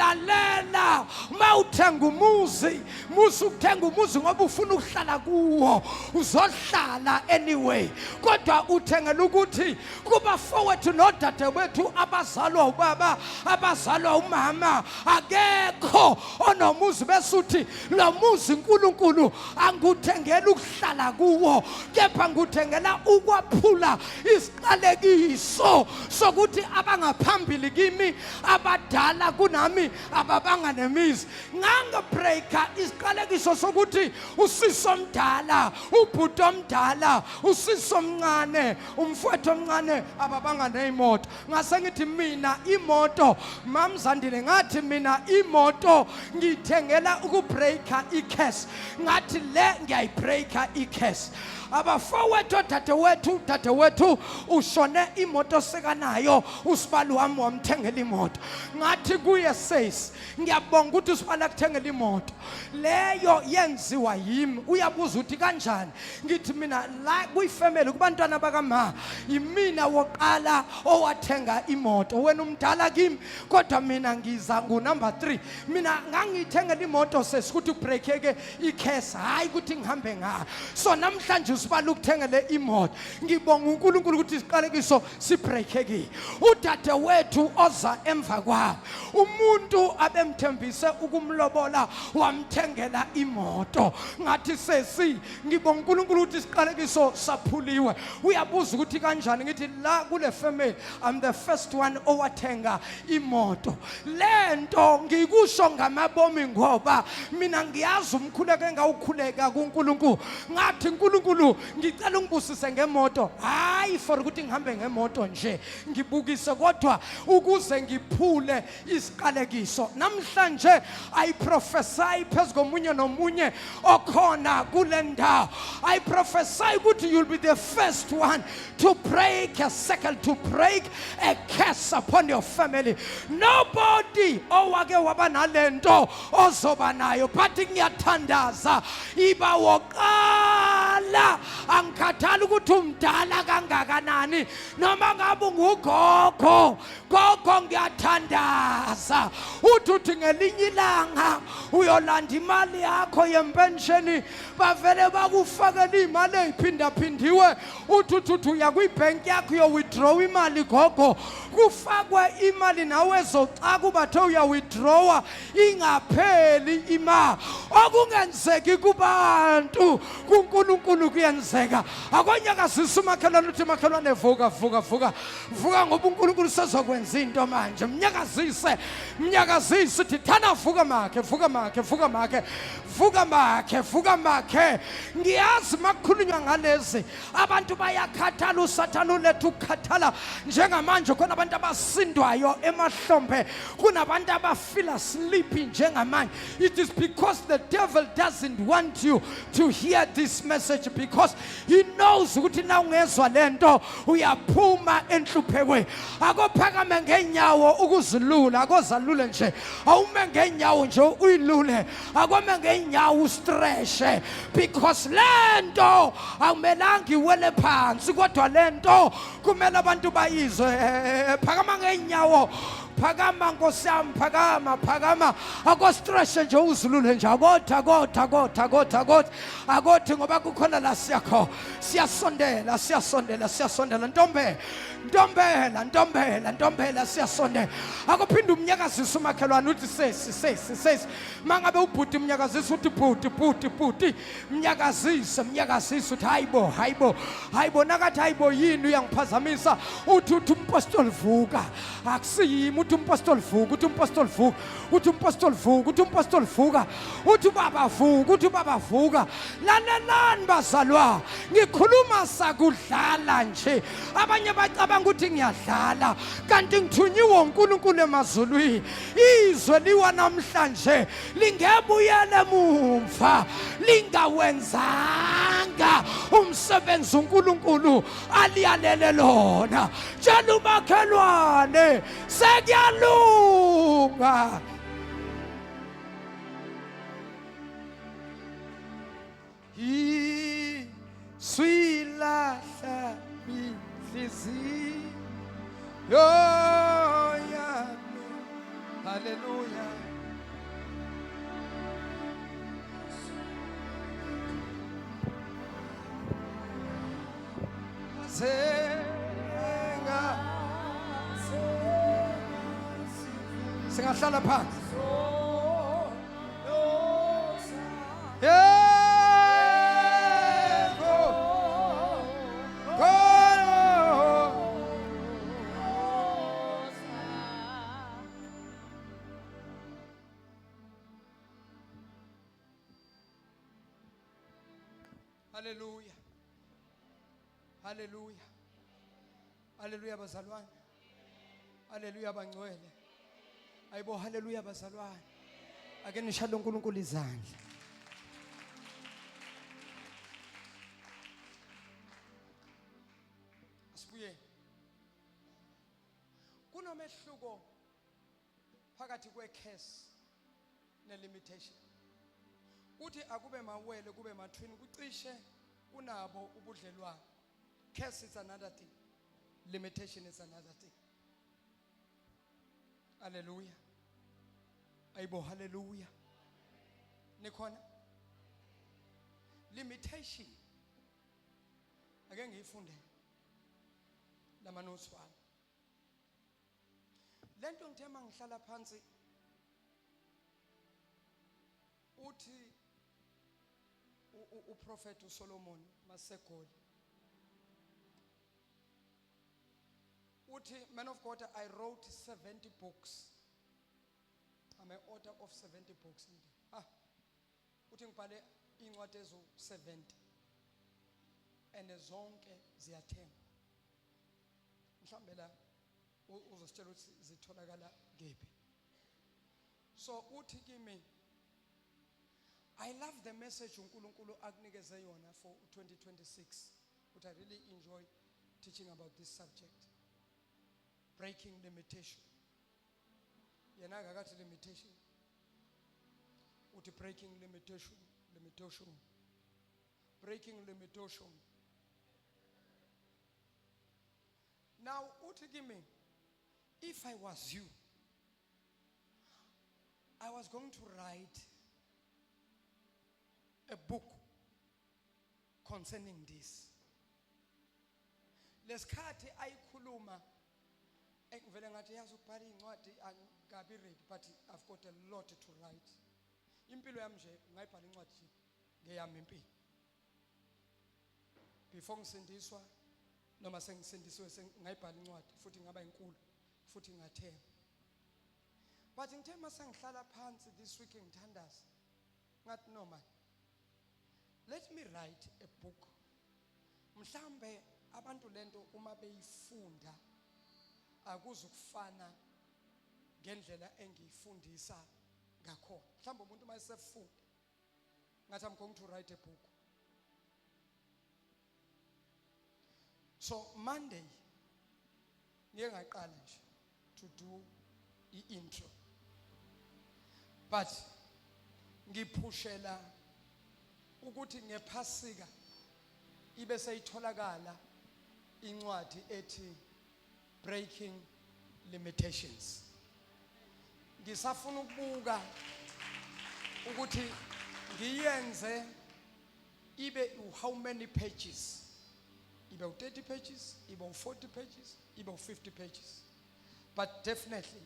lalela mawuthenga umuzi musukuthenga umuzi ngoba ufuna ukuhlala kuwo uzohlala anyway kodwa uthengela ukuthi kuba forward nodadewethu abazalwa ubaba abazalwa umama akekho onomuzi besuthi lo muzi uNkulunkulu angikuthengela ukuhlala kuwo kepha ngikuthengela ukwaphula isiqalekiso sokuthi abangaphambili kimi abadala kunami ababanga nemizi ngangibreaka isiqalekiso sokuthi usiso omdala ubhuti omdala usiso omncane umfowethu omncane ababanga neimoto ngase ngithi mina imoto mamzandile ngathi mina imoto ngithengela ukubreaka icase ngathi le ngiyayibreaka icase abafowethu dadewethu ushone imoto sekanayo usibali wami wamthengela imoto ngathi kuye says ngiyabonga ukuthi usibali akuthengela imoto leyo yenziwa yimi uyabuza uthi kanjani ngithi mina la kuyifamily kubantwana bakama yimina woqala owathenga imoto wena umdala kimi kodwa mina ngiza number 3 mina ngangithengela imoto sesikuthi ubreakeke icase hayi ukuthi ngihambe ngayo so namhlanje sibala ukuthengele imoto. Ngibonga uNkulunkulu ukuthi isiqalekiso sibreakeki. Udade wethu oza emva kwabo, umuntu abemthembise ukumlobola wamthengela imoto. Ngathi sesi ngibonga uNkulunkulu ukuthi isiqalekiso saphuliwe. Uyabuza ukuthi kanjani? Ngithi la kule family I'm the first one owathenga imoto. Lento ngikusho ngamabomi ngoba mina ngiyazi umkhuleko engawukhuleka kuNkulunkulu. Ngathi uNkulunkulu ngicela ungibusise ngemoto, hayi for ukuthi ngihambe ngemoto nje ngibukise, kodwa ukuze ngiphule isiqalekiso. Namhlanje I prophesy phezu komunye nomunye okhona kule ndawo. I prophesy ukuthi you'll be the first one to break a circle, to break a curse upon your family. Nobody owake waba nalento ozoba nayo, but ngiyathandaza iba wokala. Angikhathali ukuthi umdala kangakanani noma ngabe ungugogo. Gogo ngiyathandaza uthi ngelinye ilanga uyolanda imali yakho yempensheni bavele bakufakela imali eziphindaphindiwe. Uthi uya kwibank yakho uyo withdraw imali gogo, kufakwe imali nawe zoxaka ubathe uya withdrawa ingapheli imali. Okungenzeki kubantu kuNkulunkulu kuyenzeka. Akonyakazisa umakhelwane uthi makhelwane vuka vuka vuka vuka ngoba uNkulunkulu sezokwenza into manje. Mnyakazise mnyakazise uthi thana vuka makhe vuka makhe vuka makhe vuka makhe vuka makhe. Ngiyazi makukhulunywa ngalezi abantu bayakhathala, uSathane uletha ukukhathala njengamanje. Khona abantu abasindwayo emahlombe, kunabantu abafila sleepy njengamanje. It is because the devil doesn't want you to hear this message, because he knows ukuthi na ungezwa lento uyaphuma enhluphekweni. Akophakame ngenyawo ukuzilula, akozalule nje, awume ngenyawo nje uyilule, akome ngenyawo ustreshe, because lento akumelanga iwele phansi, kodwa lento kumele abantu bayizwe. Phakama ngenyawo, phakama Nkosi yami, phakama phakama. Akostreshe nje uzilule nje, akotha kotha kotha kotha kotha akothi ngoba kukhona la siyakho. Siyasondela siyasondela siyasondela ntombe ntombela ntombela ntombela siyasondela. Akuphinda umnyakazisa umakhelwane uthi sesi mangabe ubhuti umnyakazisa uthi bhuti mnyakazisa mnyakazisa uthi hayibo hayibo hayibo. Nakathi hayibo yini uyangiphazamisa. Uthi umpostoli vuka, akusiyimi. Uthi umpostoli vuka, uthi umpostoli vuka, uthi umpostoli vuka, uthi umpostoli vuka, uthi ubaba vuka, uthi ubaba vuka. Lalelani bazalwa, ngikhuluma sakudlala nje. Abanye bacabanga ukuthi ngiyadlala, kanti ngithunyiwe uNkulunkulu emazulwini. Izwe liwa namhlanje lingebuyele emumva, lingawenzanga umsebenzi uNkulunkulu aliyalele lona. Tshela umakhelwane sekuyalunga. Swilahla inhliziyo yami. Hallelujah. Singahlala phansi. Hallelujah. Hallelujah. Hallelujah bazalwane. Hallelujah bangcwele. Ayibo hallelujah bazalwane. Ake nishalo uNkulunkulu izandla. Asibuye. Kunomehluko phakathi kwecurse nelimitation. Uthi akube mawele kube mathwini kucishe kunabo ubudlelwano. Curse is another thing. Limitation is another thing. Hallelujah. Ayibo hallelujah. Nikhona? Limitation ake ngiyifunde lama notes wami. Lento ngithema ngihlala phansi uthi uProfeti uSolomon Masegoli uthi, man of God, I wrote 70 books. I'm an author of 70 books. Uthi ngibhale incwadi ezo 70 and zonke ziyathengwa. Mhlambe la uzositshela ukuthi zitholakala ngephi. So uthi kimi, I love the message uNkulunkulu akunikeze yona for 2026. But I really enjoy teaching about this subject. Breaking limitation. Yena akakathi limitation. Uthi breaking limitation. Breaking limitation. Now uthi kimi, if I was you, I was going to write a book concerning this. Lesikhathi ayikhuluma engivele ngathi yazi ukubhala incwadi angabi ready, but I've got a lot to write. Impilo yami nje ngayibhala incwadi ngeyami impilo. Before ngisindiswa noma sengisindiswe ngayibhala incwadi futhi ngaba inkulu futhi ngathema. But ngithe mase ngihlala phansi this week ngithandaza ngathi no man, let me write a book. Mhlambe abantu lento uma beyifunda akuzukufana ngendlela engiyifundisa ngakhona. Mhlambe umuntu uma esefunda ngathi I'm going to write a book. So Monday ngeke ngaqala nje to do i-intro, but ngiphushela ukuthi ngephasika ibe seyitholakala incwadi ethi Breaking Limitations. Ngisafuna ukubuka ukuthi ngiyenze ibe how many pages, ibe 30 pages, ibe 40 pages, ibe 50 pages. But definitely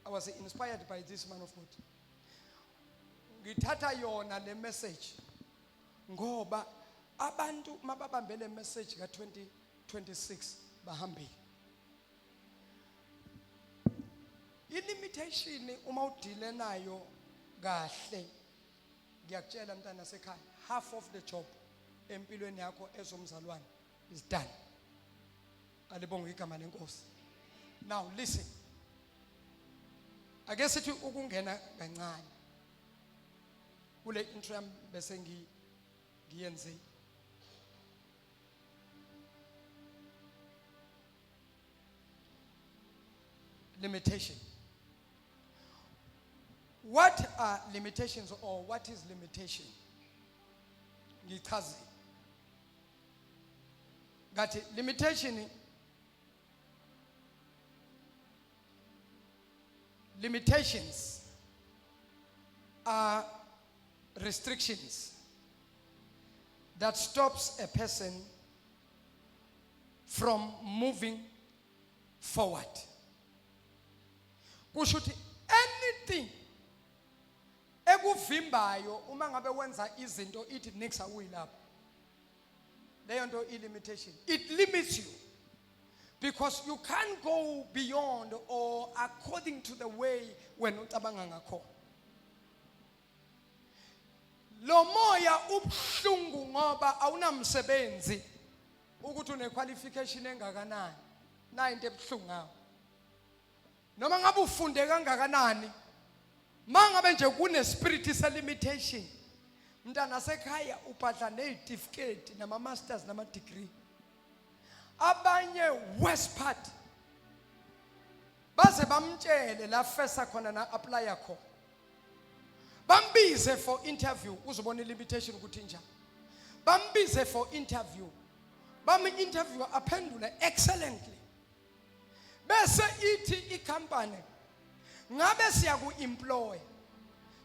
I was inspired by this man of God. Ngithatha yona le message ngoba abantu mababambe le message ka 2026 bahambile. I-limitation uma udile nayo kahle, ngiyakutshela mntana sekhaya, half of the job empilweni yakho ezomzalwane is done. Alibonge igama lenkosi. Now listen, ake sithi ukungena kancane kule intro yami bese ngiyenze. Limitation. What are limitations, or what is limitation? Ngichaze. Ngathi limitations are restrictions that stops a person from moving forward. Kusho ukuthi anything ekuvimbayo uma ngabe wenza izinto ithi next awuyilapha, leyo nto i-limitation. It limits you because you can't go beyond or according to the way wena ucabanga ngakho. Lo moya ubhlungu ngoba awunamsebenzi ukuthi une qualification engakanani, na into ebhlungu ngawo. Noma ngabe ufunde kangakanani, mangabe nje kune spirit se limitation, mntana sekhaya uphatha nezitifiketi nama masters nama degree. Abanye worst part baze bamtshele la fesa khona na apply yakho, bambize for interview, uzobona limitation ukuthi njani. Bambize for interview, interview aphendule excellently, bese ithi company ngabe siya ku employ.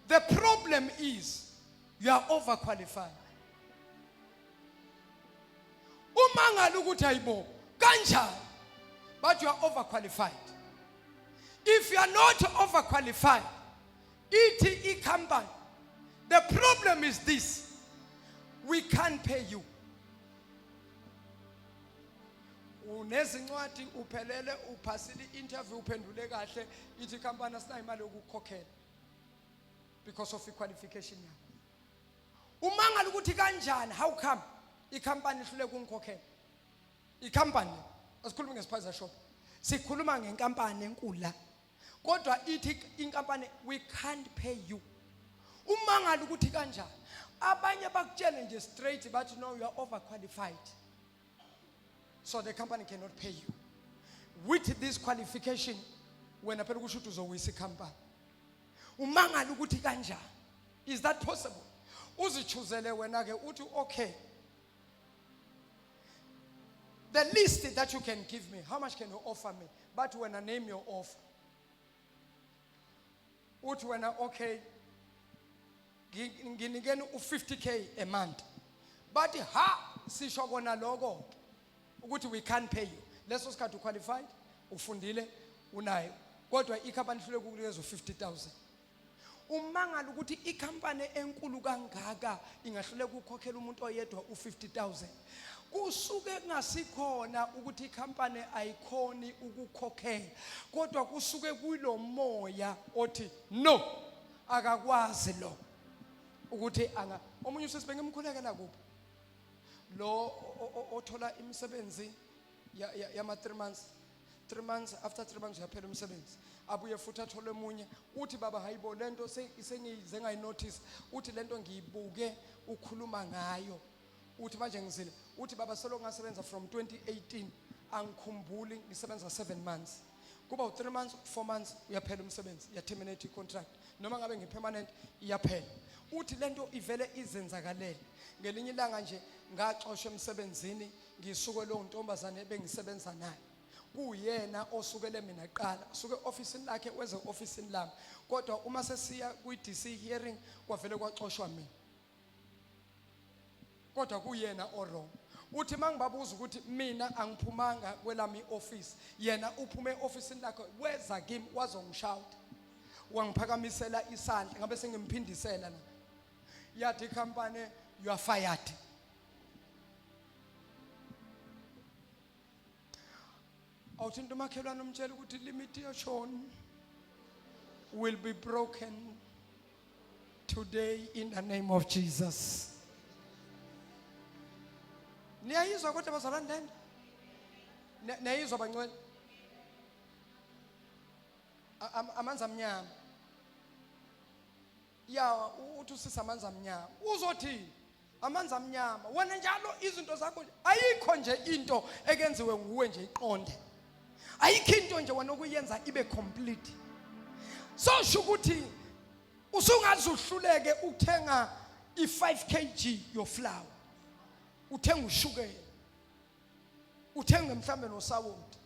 The problem is you are overqualified. uma ngabe ukuthi ayibo kanjani but you are overqualified. If you are not overqualified, ithi company, the problem is this: we can't pay you. Unezincwadi uphelele uphasile interview uphendule kahle ithi company asinayo imali yokukhokhela because of qualification yakho. Uma ngabe ukuthi kanjani, how come icompany ihlule kungikhokhela? Icompany asikhulumi ngespaza shop, sikhuluma ngenkampani enkulu la. Kodwa ithi inkampani we can't pay you. Uma ngabe ukuthi kanjani, abanye bakutshela nje straight but no, you are overqualified, so the company cannot pay you. With this qualification, when phela kusho ukuthi uzowisa icompany. Uma ngabe ukuthi kanjani, is that possible? Uzichuzele wena ke uthi okay, the list that you can give me, how much can you offer me? But when I name your offer, uthi wena okay, nginikeni u50k a month, but sisho kona lokho ukuthi we can't pay you. Leso sikhathi qualified, ufundile, unayo, kodwa icompany ihlule kukunikeza u50,000. Uma ngabe ukuthi icompany enkulu kangaka ingahlule ukukhokhela umuntu oyedwa u50,000, kusuke ngasikhona ukuthi icompany ayikhoni ukukhokhela, kodwa kusuke kuyilomoya othi no, akakwazi lo ukuthi anga. Omunye usesibenge emkhulekela kuphi lo othola imisebenzi yama 3 months, 3 months, after 3 months uyaphela umsebenzi, abuye futhi athole emunye, uthi baba hayibo lento sengize ngayinotice, uthi lento ngiyibuke ukhuluma ngayo, uthi manje ngizile, uthi baba solo ngasebenza from 2018 angikhumbuli ngisebenza 7 months, kuba u3 months 4 months uyaphela umsebenzi, ya terminate contract, noma ngabe ngipermanent iyaphela. Uthi lento ivele izenzakalele. Ngelinye ilanga nje ngaxoshwa emsebenzini, ngisuke lo ntombazane ebengisebenza naye, kuyena osukele mina qala, suke officeini lakhe weze officeini lami, kodwa uma sesiya kwi-DC hearing kwavele kwaxoshwa mina, kodwa kuyena wrong. Uthi mangibabuza ukuthi mina angiphumanga kwelami office, yena uphume officeini lakhe weza kimi wazongishouta, wangiphakamisela isandla, ngabe sengimphindisela la, yathi company you are fired. Awuthinta umakhelwane umtshela ukuthi limit yeshoni will be broken today in the name of Jesus. Niyayizwa kodwa bazalwane lento? Niyayizwa bangcwele? Amanzi amnyama. Ya uthi usisa amanzi amnyama. Uzothi amanzi amnyama. Wena njalo izinto zakho ayikho nje into ekenziwe nguwe nje iqonde. Ayikho into nje wena okuyenza ibe complete. So shukuthi usungazi uhluleke ukuthenga i5 kg yo flour. Uthenga ushukela. Uthenga mhlambe nosawoti.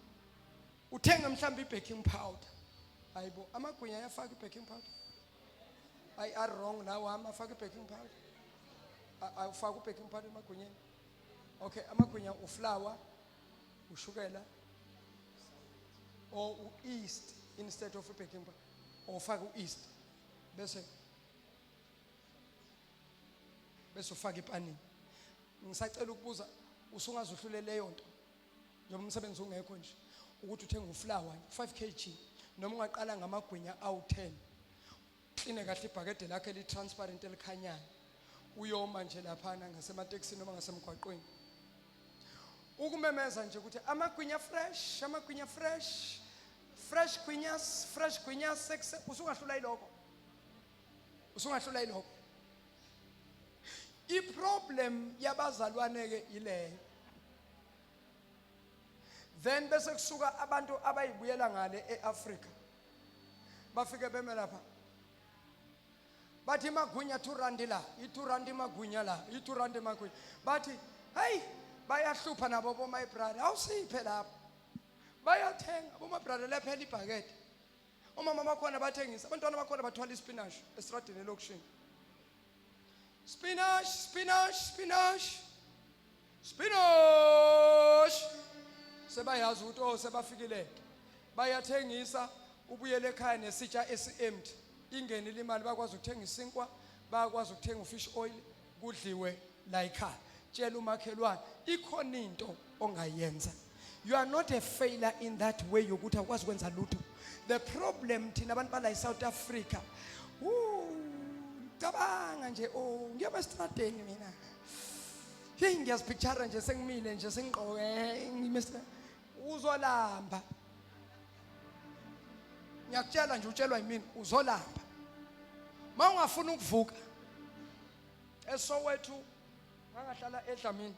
Uthenga mhlambe ibaking powder. Hayibo amagwinya ayafaka ibaking powder. I are wrong now, amafaka ibaking powder. Awufaka ibaking powder emagwinyeni. Okay, amagwinya uflour, ushukela, or yeast instead of baking powder, or ufaka yeast bese ufaka ipanini. Ngisacela ukubuza, usungazuhlule leyo nto njengoba umsebenzi ungekho nje, ukuthi uthenga uflour 5 kg noma ungaqala ngamagwinya awu10, clean kahle ibhakede lakhe li transparent elikhanyayo, uyoma nje laphana ngasemateksini noma ngasemgwaqweni, ukumemeza nje ukuthi amagwinya fresh, amagwinya fresh, fresh gwinyas sex. Usungahlula iloko, usungahlula iloko. I-problem yabazalwane ke ile. Then bese kusuka abantu abayibuyela ngale eAfrica, bafike beme lapha bathi magwinya 2 rand la, i2 rand magwinya la, i2 rand magwinya, bathi hey bayahlupha nabo bo my brother, awusiphe lapha, bayathenga bo my brother lephela ibhakede. Omama bakhona bathengisa, abantwana bakhona bathwala ispinach estradini elokushini, spinach. spinach sebayazi ukuthi oh sebafikile bayathengisa ubuyele ekhaya nesitsha esi-empty ingene imali bakwazi ukuthenga isinkwa bakwazi ukuthenga ufish oil kudliwe la ekhaya tshela umakhelwane ikhona into ongayenza. You are not a failure in that way yokuthi akwazi ukwenza lutho. The problem thina abantu bala eSouth Africa cabanga nje ngiyaba estradeni mina hey ngiyazipicture nje sengimile nje sengigqoke ngimestra uzolamba ngiyakutshela nje utshelwa yimini uzolamba mawungafuna ukuvuka eSoweto ngangahlala eDlamini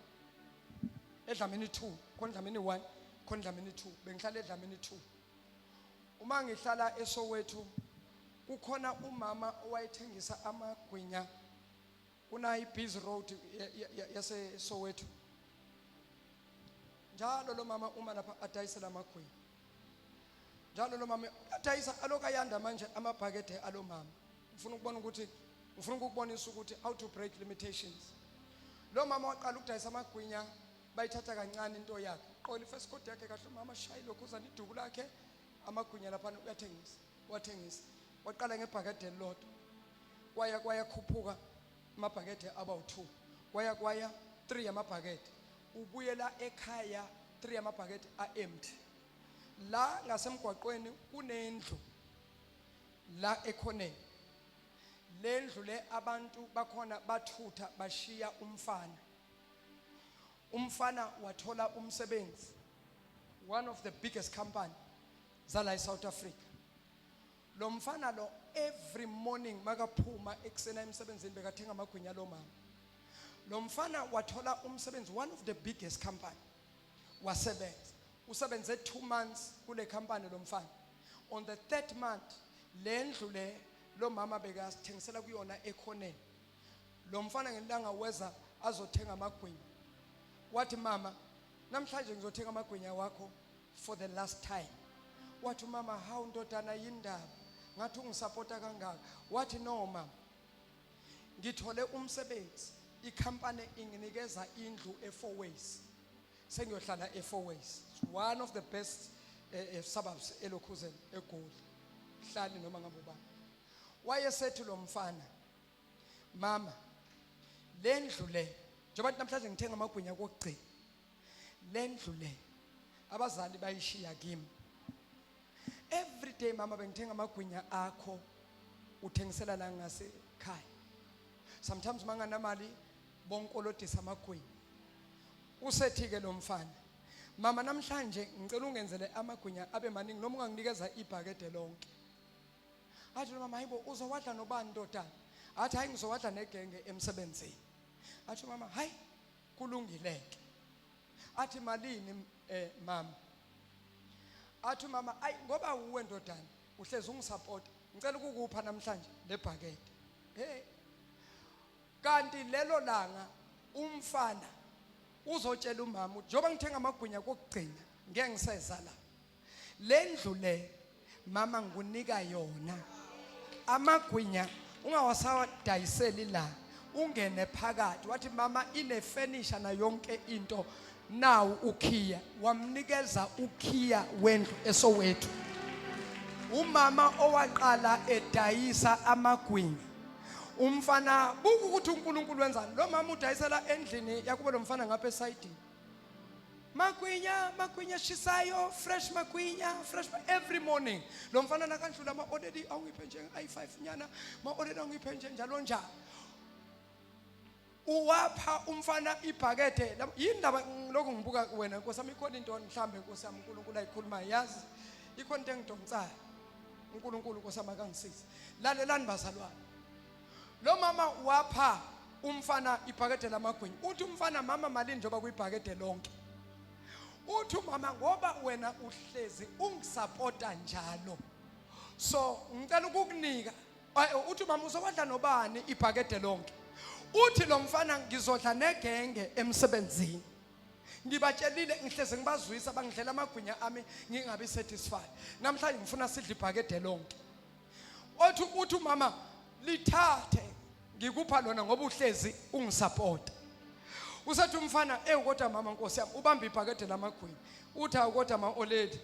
2 khona Dlamini 1 khona Dlamini 2 bengihlala eDlamini 2 uma ngihlala eSoweto kukhona umama owayethengisa amagwinya kuna iBees Road yase Soweto njalo lo mama uma lapha adayisela amagwinya njalo lo mama adayisa aloka yanda manje amabhakede alo mama ngifuna ukubonisa ukuthi how to break limitations. Lo mama waqala ukudayisa amagwinya bayithatha kancane into yakhe qola ifirst code yakhe kahle mama shayi lokho uzana iduku lakhe amagwinya lapha wathengisa waqala ngebhakede lodwa kwaya khuphuka amabhakede aba u2 kwaya 3 amabhakede ubuyela ekhaya 3 amabhakede empty la ngasemgwaqweni kunendlu la ekhoneni lendlu le abantu bakhona bathutha bashiya umfana wathola umsebenzi one of the biggest company zala eSouth Africa. Lo mfana lo every morning makaphuma eksena emsebenzini bekathenga amagwinya lo mama. Lo mfana wathola umsebenzi one of the biggest company usebenze 2 months kule company lo mfana. On the 3rd month lendlu le lo mama bekasithengisela kuyona ekhoneni. Lo mfana ngelanga weza azothenga amagwinya wathi mama namhlanje ngizothenga amagwinya wakho for the last time. Wathi mama how ndodana yindaba ngathi ungisupporta kangaka. Wathi no mama ngithole umsebenzi ikhampani inginikeza indlu e4 ways sengiyohlala e4 ways. It's one of the best suburbs eLokhuzeni eGoli hlali noma ngabe ubani. Wayesethi lo mfana mama lendlu le njengoba namhlanje ngithenga amagwinya kokugcina lendlu le abazali bayishiya kimi every day mama bengithenga amagwinya akho uthengisela la ngasekhaya. Sometimes manganamali bonkolodisa amagwinya. Usethi ke lo mfana mama namhlanje ngicela ungenzele amagwinya abe maningi noma unganginikeza ibhakede lonke. Athi mama hayibo uzowadla nobani ndodana? Athi hayi ngizowadla negenge emsebenzini. Athi mama hayi kulungileke. Athi malini mama? Athi mama ayi ngoba uwe ndodana uhlezi ungisupport ngicela ukukupha namhlanje lebhakede. Kanti lelo langa umfana uzotshela umama ukuthi njoba ngithenga amagwinya kokugcina ngeke ngiseza la. Lendlu le mama ngikunika yona. Amagwinya ungawasadayiseli la ungene phakathi. Wathi mama ine furniture na yonke into now ukhiya wamnikeza ukhiya wendlu eSoweto. Umama owaqala edayisa amagwinya umfana buku ukuthi uNkulunkulu wenzani. Lo mama udayisela endlini yakube lo mfana ngapha esayidini magwinya shisayo fresh magwinya fresh every morning. Lo mfana nakandlula ama already awungiphe nje i5 nyana ma already awungiphe nje njalo njalo. Uwapha umfana ibhakede yindaba lokho ngibuka wena nkosami ikhona into mhlambe nkosami uNkulunkulu ayikhuluma yazi ikhona into engidonsayo uNkulunkulu nkosami akangisiza. Lalelani bazalwane. Lo mama wapha umfana ibhakede lamagwinya. Uthi umfana mama malini njoba kuyibhakede lonke. Uthi mama ngoba wena uhlezi ungisupporta njalo so ngicela ukukunika. Uthi mama uzowadla nobani ibhakede lonke? Uthi lo mfana ngizodla negenge emsebenzini. Ngibatshelile ngihleze ngibazwisa bangidlela amagwinya ami ngingabi satisfied. Namhlanje ngifuna sidle ibhakede lonke. Uthi mama lithathe ngikupha lona ngoba uhlezi ungisupport. Usathi umfana kodwa mama Nkosi yami ubamba ibhakede lamagwinya. Uthi kodwa ma-oledi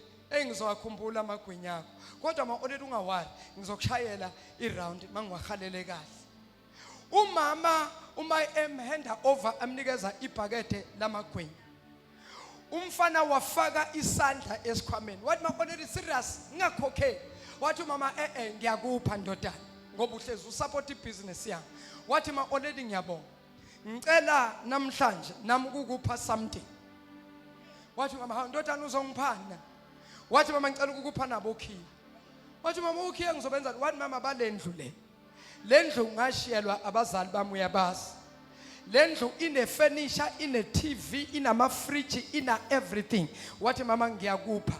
ngizowakhumbula amagwinya akho. Kodwa ma-oledi ungawari ngizokushayela iround mangiwahalele kahle. Umama uma emhanda over amnikeza ibhakede lamagwinya. Umfana wafaka isandla esikhwameni. Wathi ma-oledi serious ngingakhokheli. Wathi mama ngiyakupha ndodana ngoba uhlezi usupport ibusiness yami. Wathi ma-oledi ngiyabonga. Ngicela namhlanje nami ukukupha something. Wathi mama ndodana uzongiphana. Wathi mama ngicela ukukupha nabo ukhiye. Wathi mama ukhiye ngizobenza. Wathi mama balendlu le. Lendlu ngashiyelwa abazali bami uyabazi. Lendlu ine furniture, ine TV, inama fridge, ina everything. Wathi mama ngiyakupha.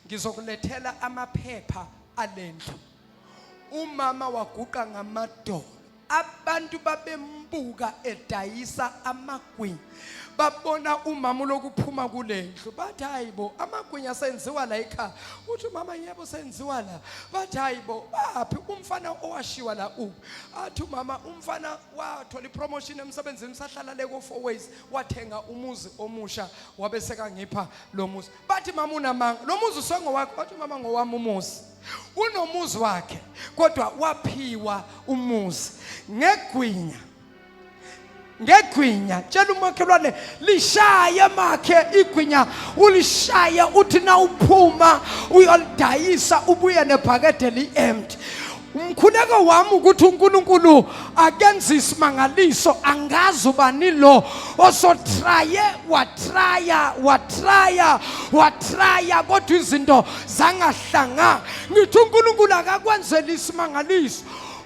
Ngizokulethela amaphepha alendlu. Umama waguqa ngamadolo. Abantu babembuka edayisa amagwinya. Babona umama lokuphuma kulendlu. Bathi hayibo amagwinya senziwa la ekhaya. Uthi mama yebo senziwa la. Bathi hayibo baphi umfana owashiwa la athi mama umfana wathola ipromotion emsebenzini usahlala leko 4 ways wathenga umuzi omusha wabeseka ngipha lo muzi. Bathi mama unamanga lo muzi usongo wakho. Bathi mama ngowami umuzi. Unomuzi wakhe kodwa waphiwa umuzi ngegwinya. Ngegwinya tshela umakhelwane lishaye makhe igwinya ulishaya uthi na uphuma uyolidayisa ubuye nebhakede li-empty. Umkhuleko wami ukuthi uNkulunkulu akenza isimangaliso. Angazi ubani lo watraya kodwa izinto zangahlanga. Ngithi uNkulunkulu akakwenzela isimangaliso.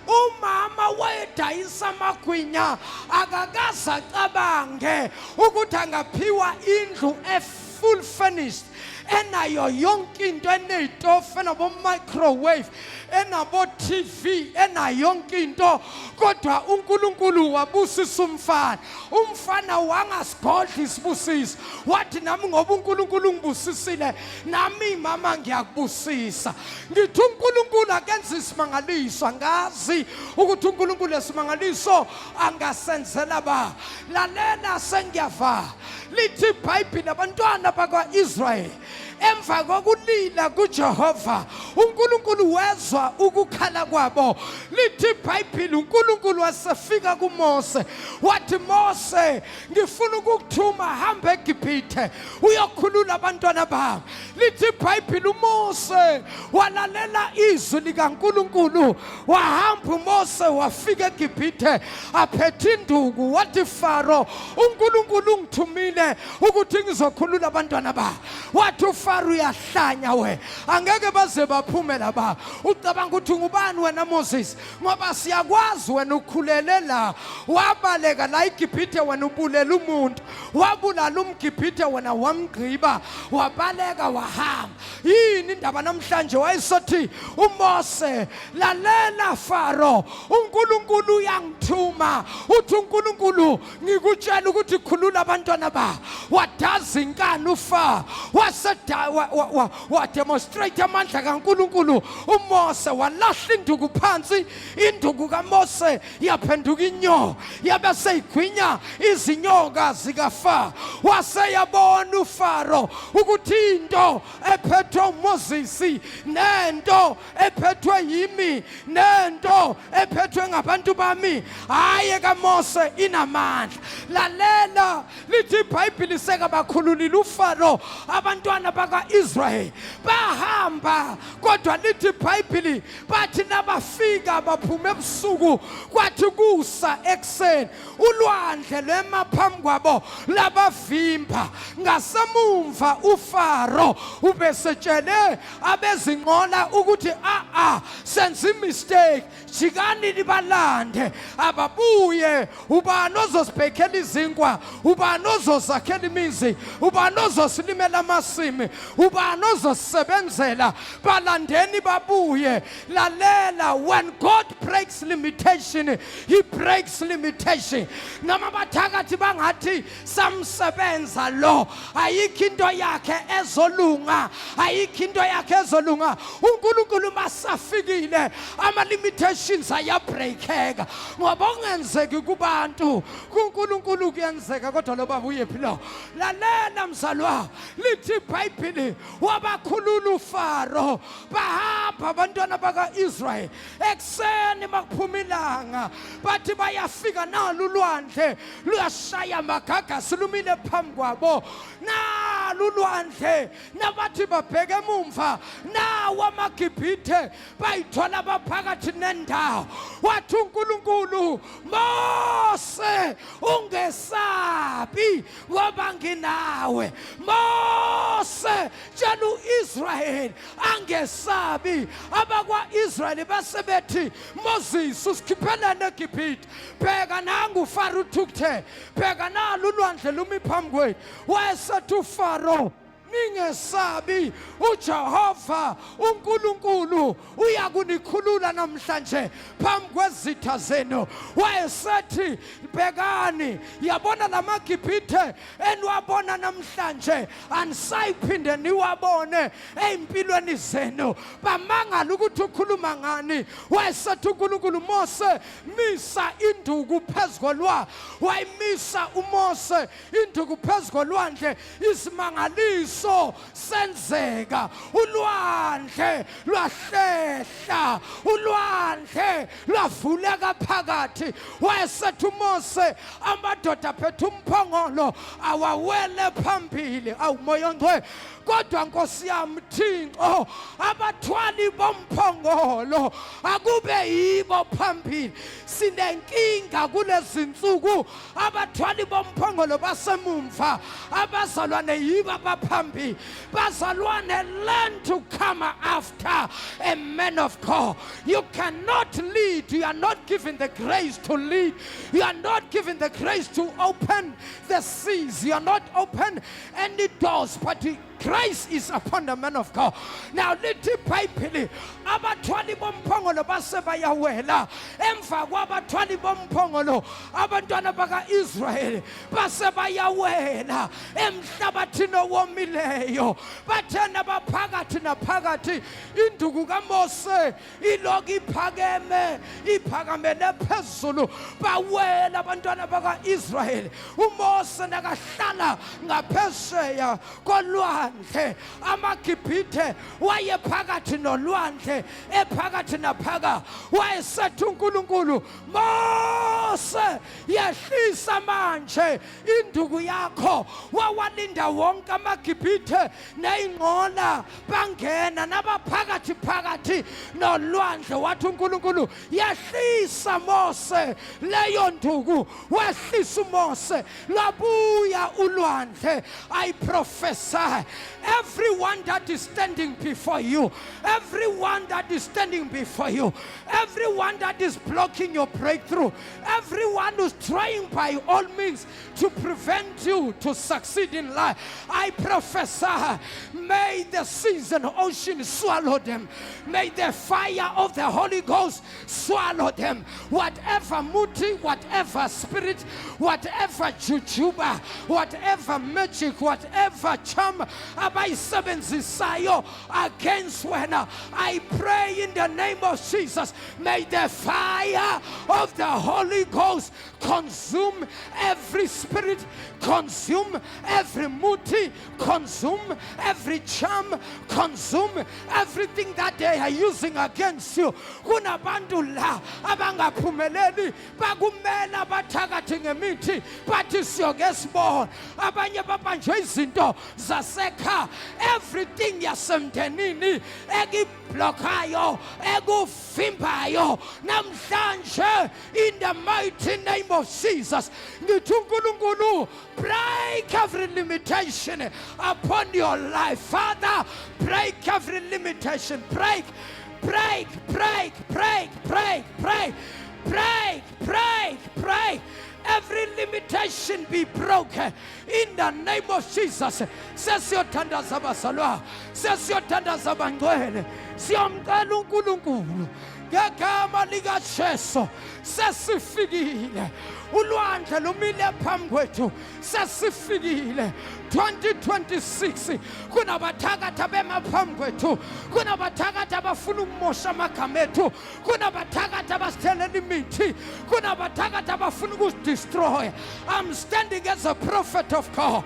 Umama wayedayisa amagwinya akakaze acabange ukuthi angaphiwa indlu full furnished enayo yonke into enezitofu enabo microwave enabo TV enayo yonke into. Kodwa uNkulunkulu wabusisa umfana wangasigodla isibusiso. Wathi nami ngoba uNkulunkulu ngibusisile nami mama ngiyakubusisa. Ngithi uNkulunkulu akenza isimangaliso. Angazi ukuthi uNkulunkulu lesimangaliso angasenzela ba. Lalela sengiyava lithi iBhayibheli abantwana bakwaIsrael emva kokulila kuJehova uNkulunkulu wezwa ukukhala kwabo. Lithi iBhayibheli uNkulunkulu wasefika kuMose wathi Mose ngifuna ukukuthuma hamba eGibhithe uyokhulula abantwana bami. Lithi iBhayibheli uMose walalela izwi likaNkulunkulu wahamba uMose wafika eGibhithe aphethe induku. Wathi Faro uNkulunkulu ungithumile ukuthi ngizokhulula abantwana bami. Wathi Faro uyahlanya we angeke baze baphume laba. Ucabanga ukuthi ngubani wena Moses ngoba siyakwazi wena ukhulele la wabaleka la eGibhithe wena ubulela umuntu wabulala umGibhithe wena wamgqiba wabaleka wahamba. Yini indaba namhlanje wayesothi uMose lalela Faro uNkulunkulu uyangithuma. Uthi uNkulunkulu ngikutshela ukuthi khulula abantwana ba. Wadaza inkani uFaro wademonstrate amandla kaNkulunkulu. uMose walahla induku phansi. Induku kaMose yaphenduka inyoka yabe seyigwinya izinyoka zikaFaro. Waseyabona uFaro ukuthi into ephethwe uMoses nento ephethwe yimi nento ephethwe ngabantu bami hayi kaMose inamandla. Lalela lithi iBhayibheli seka bakhululile uFaro abantwana bakaIsrael bahamba. Kodwa lithi iBhayibheli bathi nabafika baphume ebusuku kwathi kusa ekseni ulwandle lema phambi kwabo labavimba. Ngasemumva uFaro ubesetshele abezinqola ukuthi senze mistake jikani libalande ababuye. Ubani ozosibhekela izinkwa, ubani ozozakhela imizi, ubani ozosilimela amasimi, ubani bayamsebenzela balandeni babuye. Lalela, when God breaks limitation, he breaks limitation. Noma bathakathi bangathi samsebenza lo, ayikho into yakhe ezolunga, ayikho into yakhe ezolunga. uNkulunkulu masafikile ama limitations ayabreakeka ngoba ongenzeki kubantu kuNkulunkulu kuyenzeka. Kodwa lo baba uyephi lo? Lalela mzalwa, lithi iBhayibheli wabakhulula uFaro, bahamba abantwana baka-Israyeli ekuseni makuphuma ilanga, bathi bayafika nalo ulwandle luyashaya magagasi lumile phambi kwabo. Nalo ulwandle nabathi babheke emumva, nawo amaGibhithe bayithola baphakathi nendawo. Wathi uNkulunkulu, Mose ungesabi ngoba nginawe. Mose tshela uIsrayeli angesabi. Abakwa-Israyeli basebethi, Moses usikhiphelane eGibhithe, bheka nangu uFaro uthukuthe, bheka nalo ulwandle lumi phambi kwethu. Wayesethi uFaro, ningesabi, uJehova uNkulunkulu uyakunikhulula namhlanje phambi kwezitha zenu. Wayesethi, bhekani, yabona lamaGibhithe eniwabona namhlanje anisayiphinde niwabone empilweni zenu. Bamangala ukuthi ukhuluma ngani. Wayesethi uNkulunkulu, Mose misa induku phezu kolwandle. Wayimisa uMose induku phezu kolwandle, isimangaliso senzeka. Ulwandle lwahlehla, ulwandle lwavuleka phakathi. Wayesethi uMose, amadoda aphethe umphongolo awawele phambili. Awumoya ongcwele. Kodwa Nkosi yami Thixo, abathwali bomphongolo akube yibo phambili. Sinenkinga kulezi nsuku, abathwali bomphongolo basemumva, abazalwane yibo abaphambili. Bazalwane, learn to come after a man of God. You cannot lead, you are not given the grace to lead, you are not given the grace to open the seas, you are not open any doors, but Christ is upon the man of God. Now lithi iBhayibheli abathwali bomphongolo base bayawela. Emva kwabathwali bomphongolo abantwana baka-Israyeli base bayawela emhlabathini owomileyo. Bathena baphakathi naphakathi, induku kaMose iloku iphakamele phezulu. Bawela abantwana baka-Israyeli. uMose nakahlala ngaphesheya kolwandle. AmaGibhithe wayephakathi nolwandle, ephakathi naphaka. Wayesethi uNkulunkulu, Mose yehlisa manje induku yakho. Wawalinda wonke amaGibhithe neyingqola bangena nabaphakathi phakathi nolwandle. Wathi uNkulunkulu, yehlisa Mose leyo nduku. Wehlisa uMose, labuya ulwandle. I prophesy, everyone that is standing before you, everyone that is standing before you, everyone that is blocking your breakthrough, everyone who's trying by all means to prevent you to succeed in life, I prophesy, may the seas and ocean swallow them. May the fire of the Holy Ghost swallow them. Whatever muti, whatever spirit, whatever jujuba, whatever magic, whatever charm abayisebenzisayo against wena, I pray in the name of Jesus, may the fire of the Holy Ghost consume every spirit, consume every muti, consume every charm, consume everything that they are using against you. Kunabantu la abangaphumeleli bakumela bathakathi ngemithi bathi siyogesibona. Abanye babanjwe izinto zasekha, everything yasemndenini ekublokayo ekuvimbayo namhlanje, in the mighty name of Jesus, ngithi uNkulunkulu, break every limitation upon your life. Father, break every limitation. Break, break, break, break, break, break, break, break, break every limitation be broken in the name of Jesus. Sesiyothandaza bazalwa, sesiyothandaza bangcwele, siyamcela uNkulunkulu ngegama likaJesu. Sesifikile, ulwandle lumile phambi kwethu, sesifikile. 2026 kunabathakathi bemaphambi kwethu, kunabathakathi abafuna ukumosha amagama ethu, kunabathakathi abasithelela imithi, kunabathakathi abafuna ukusdestroy. I'm standing as a prophet of God.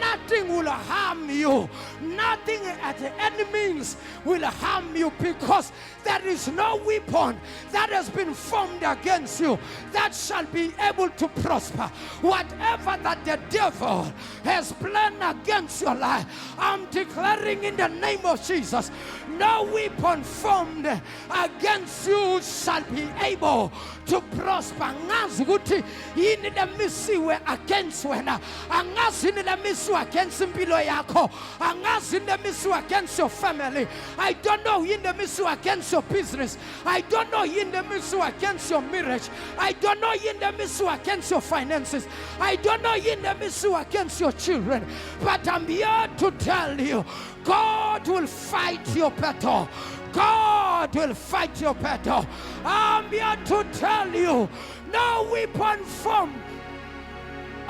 Nothing will harm you, nothing at any means will harm you, because there is no weapon that has been formed against you that shall be able to prosper. Whatever that the devil has planned against your life, I'm declaring in the name of Jesus, no weapon formed against you shall be able to prosper. Ngazi ukuthi yini lemisiwe against wena, angazi yini lemisiwe against impilo yakho, angazi yini lemisiwe against your family. I don't know yini lemisiwe against your business. I don't know yini lemisiwe against your marriage. I don't know yini lemisiwe against your finances. I don't know yini lemisiwe against your children. But I'm here to tell you, God will fight your battle. God will fight your battle. I'm here to tell you, no weapon formed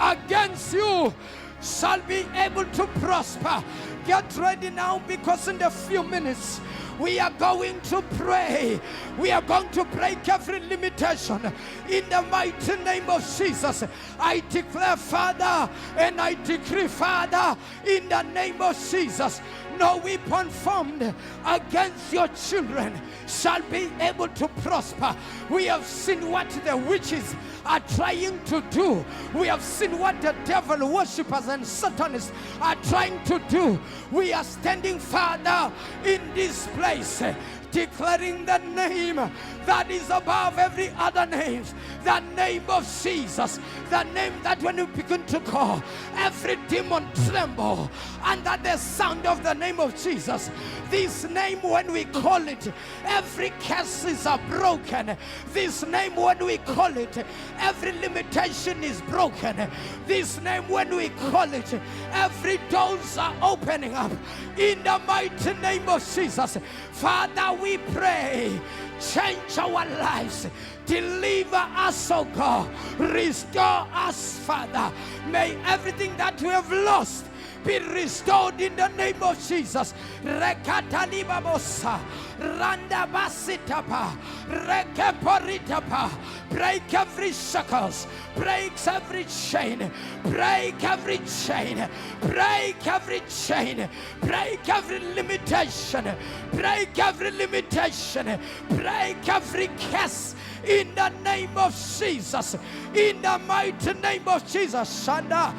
against you shall be able to prosper. Get ready now, because in a few minutes we are going to pray. We are going to break every limitation in the mighty name of Jesus. I declare, Father, and I decree, Father, in the name of Jesus, no weapon formed against your children shall be able to prosper. We have seen what the witches are trying to do. We have seen what the devil worshippers and Satanists are trying to do. We are standing, Father, in this place, declaring the name that is above every other name, the name of Jesus, the name that when you begin to call, every demon tremble under the sound of the name of Jesus. This name, when we call it, every curses are broken. This name, when we call it, every limitation is broken. This name, when we call it, every doors are opening up in the mighty name of Jesus. Father, we pray, change our lives, deliver us, oh God, restore us, Father. May everything that we have lost be restored in the name of Jesus. Rekatalibabosa, Randa Basitapa, Rekeporitapa. Break every shackles, break every chain, break every chain, break every chain, break every limitation, break every limitation, break every curse in the name of Jesus, in the mighty name of Jesus. Shanda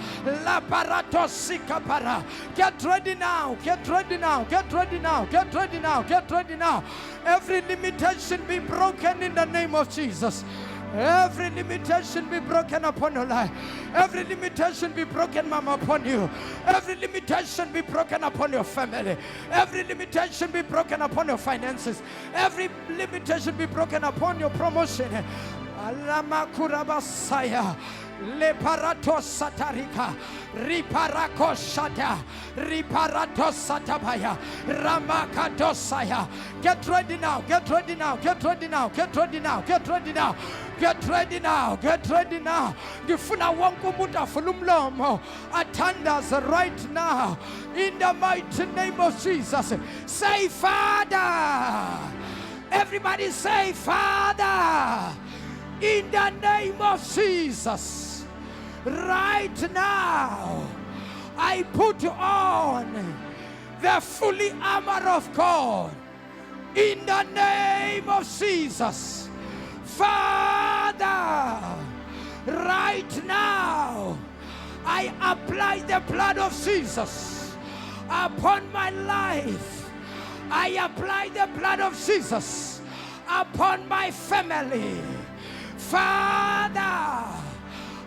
la parato sikapara. Get ready now, get ready now, get ready now, get ready now, get ready now. Every limitation be broken in the name of Jesus. Every limitation be broken upon your life. Every limitation be broken, Mama, upon you. Every limitation be broken upon your family. Every limitation be broken upon your finances. Every limitation be broken upon your promotion. Alama kurabasaya. Leparato satarika, riparako shata, riparato satabaya, ramakadosaya. Get ready now, get ready now, get ready now, get ready now, get ready now, get ready now, get ready now. Gifuna wangu muda fulumlomo atandas right now in the mighty name of Jesus. Say, Father. Everybody say, Father. In the name of Jesus, right now, I put on the fully armor of God. In the name of Jesus, Father, right now, I apply the blood of Jesus upon my life. I apply the blood of Jesus upon my family. Father,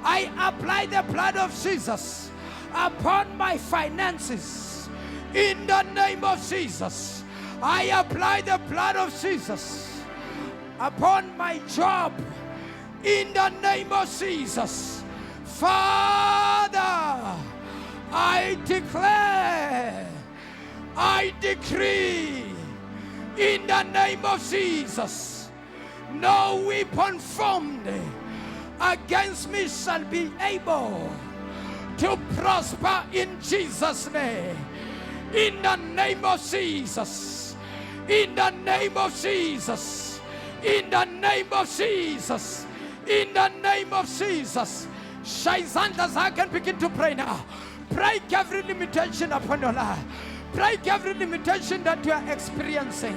I apply the blood of Jesus upon my finances. In the name of Jesus, I apply the blood of Jesus upon my job. In the name of Jesus, Father, I declare, I decree, in the name of Jesus, no weapon formed against me shall be able to prosper in Jesus' name. In the name of Jesus. In the name of Jesus. In the name of Jesus. In the name of Jesus. Shayzanda Zakan, begin to pray now. Break every limitation upon your life. Break every limitation that you are experiencing.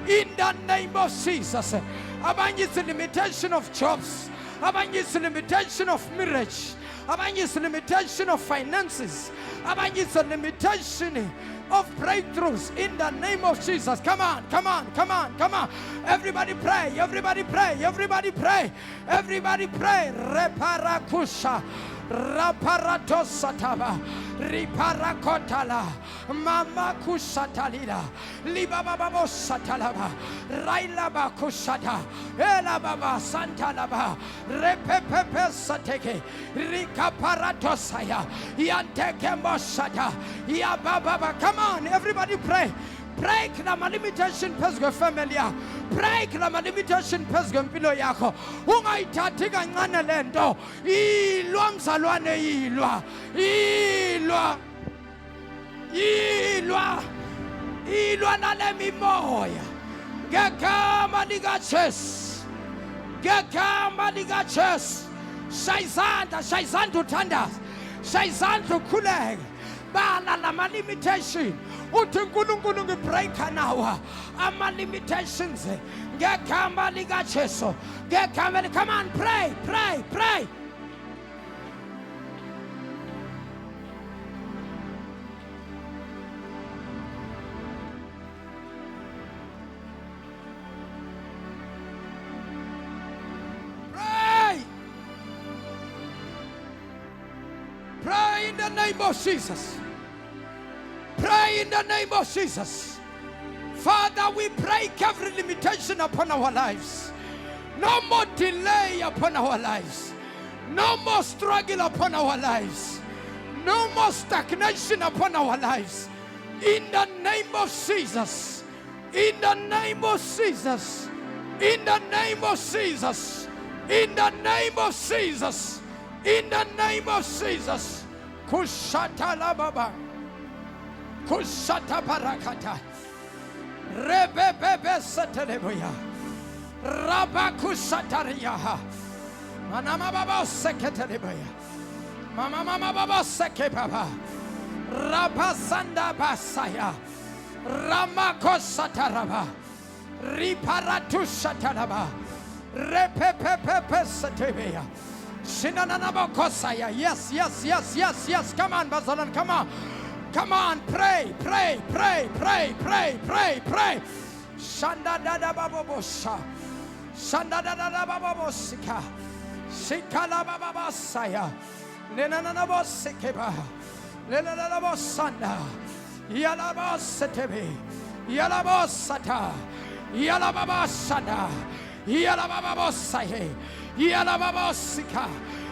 In the name of Jesus. Abang is the limitation of jobs. Abang is the limitation of marriage. Abang is the limitation of finances. Abang is the limitation of breakthroughs in the name of Jesus. Come on, come on, come on, come on. Everybody pray, everybody pray, everybody pray, everybody pray. Reparakusha, Raparatosataba, Riparakotala, Mama Kusatalila, Libababo Satalaba, Railaba Kusata, Elababa Santalaba, Repepepe Sateke, Rikaparatosaya, Yanteke Mosata, Yababa. Come on, everybody pray. Break the limitation pesgo familia. Break the limitation pesgo mpilo yako. Ungaithathika ngane lento. Ilwa mzalwane ilwa. Ilwa. Ilwa. Ilwa nale mimoya. Ngegama lika Jesu. Ngegama lika Jesu. Shayizanda uthanda. Shayizanda ukhuleke. Bala lama limitation. Uthi uNkulunkulu ngibreaka nawa ama limitations ngegama lika Jesu. Ngegama, come on, pray, pray, pray. Pray. Pray in the name of Jesus. Pray in the name of Jesus. Father, we break every limitation upon our lives. No more delay upon our lives. No more struggle upon our lives. No more stagnation upon our lives. In the name of Jesus. In the name of Jesus. In the name of Jesus. In the name of Jesus. In the name of Jesus. Kushata la baba. Kushata barakata. Rebebebe satelebuya. Rabakusatariya. Manama baba seketelebuya. Mama baba seke baba. Rabasanda basaya. Ramakosataraba. Riparatushataraba. Repepepepe satebeya. Shinanabakosaya. Yes, yes, yes, yes, yes. Come on, Bazalan, come on. Come on, pray, pray, pray, pray, pray, pray, pray. Shanda dada babosha. Shanda dada babosika. Shikala babasaya. Nenanabosikeba. Nenanabosanda. Yalabosetebe. Yalabosata. Yalababasada. Yalababosaye. Yalababosika.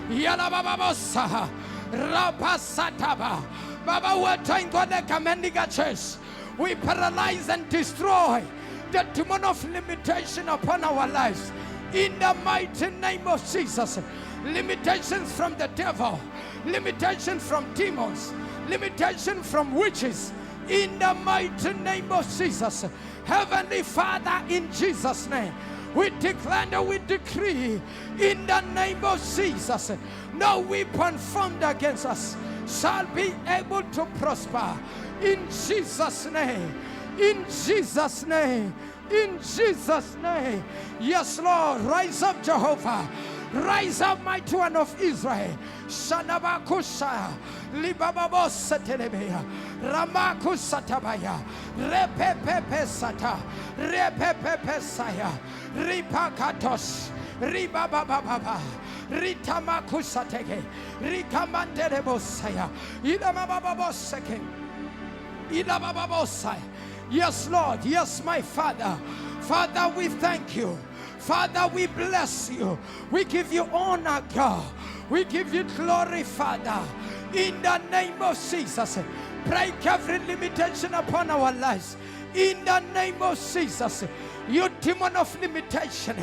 Yalababosa. Rapasataba. Baba, we're trying to the church. We paralyze and destroy the demon of limitation upon our lives. In the mighty name of Jesus. Limitations from the devil. Limitations from demons. Limitation from witches. In the mighty name of Jesus. Heavenly Father, in Jesus' name. We declare and we decree in the name of Jesus. No weapon formed against us shall be able to prosper. In Jesus' name. In Jesus' name. In Jesus' name. Yes, Lord. Rise up, Jehovah. Rise up, mighty one of Israel. Shanabakusha. Libababosatelebea. Ramakusatabaya. Repepepesata. Repepepesaya. Ripakatos. Ribabababa. Ritamakusateke. Rikamanderebosaya. Idamababoseke. Idabababosaya. Yes, Lord. Yes, my Father. Father, we thank you. Father, we bless you. We give you honor, God. We give you glory, Father. In the name of Jesus, break every limitation upon our lives. In the name of Jesus, you demon of limitation,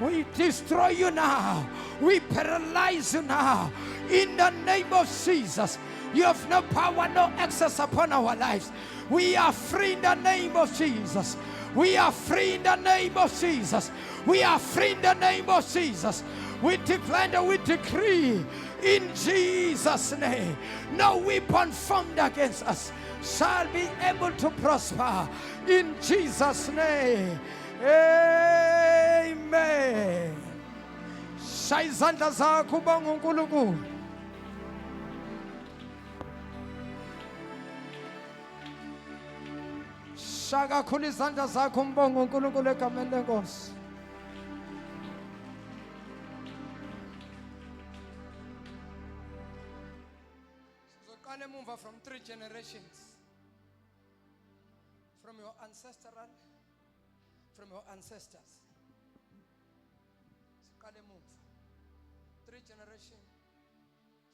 we destroy you now. We paralyze you now. In the name of Jesus, you have no power, no access upon our lives. We are free in the name of Jesus. We are free in the name of Jesus. We are free in the name of Jesus. We declare and we decree in Jesus' name, no weapon formed against us shall be able to prosper. In Jesus' name, amen. Shaya izandla zakho ubonga uNkulunkulu. Shaya kakhulu izandla zakho umbonga uNkulunkulu egameni lenkosi. Sizoqala emuva from 3 generations. From your ancestors. Siqala emuva. 3 generations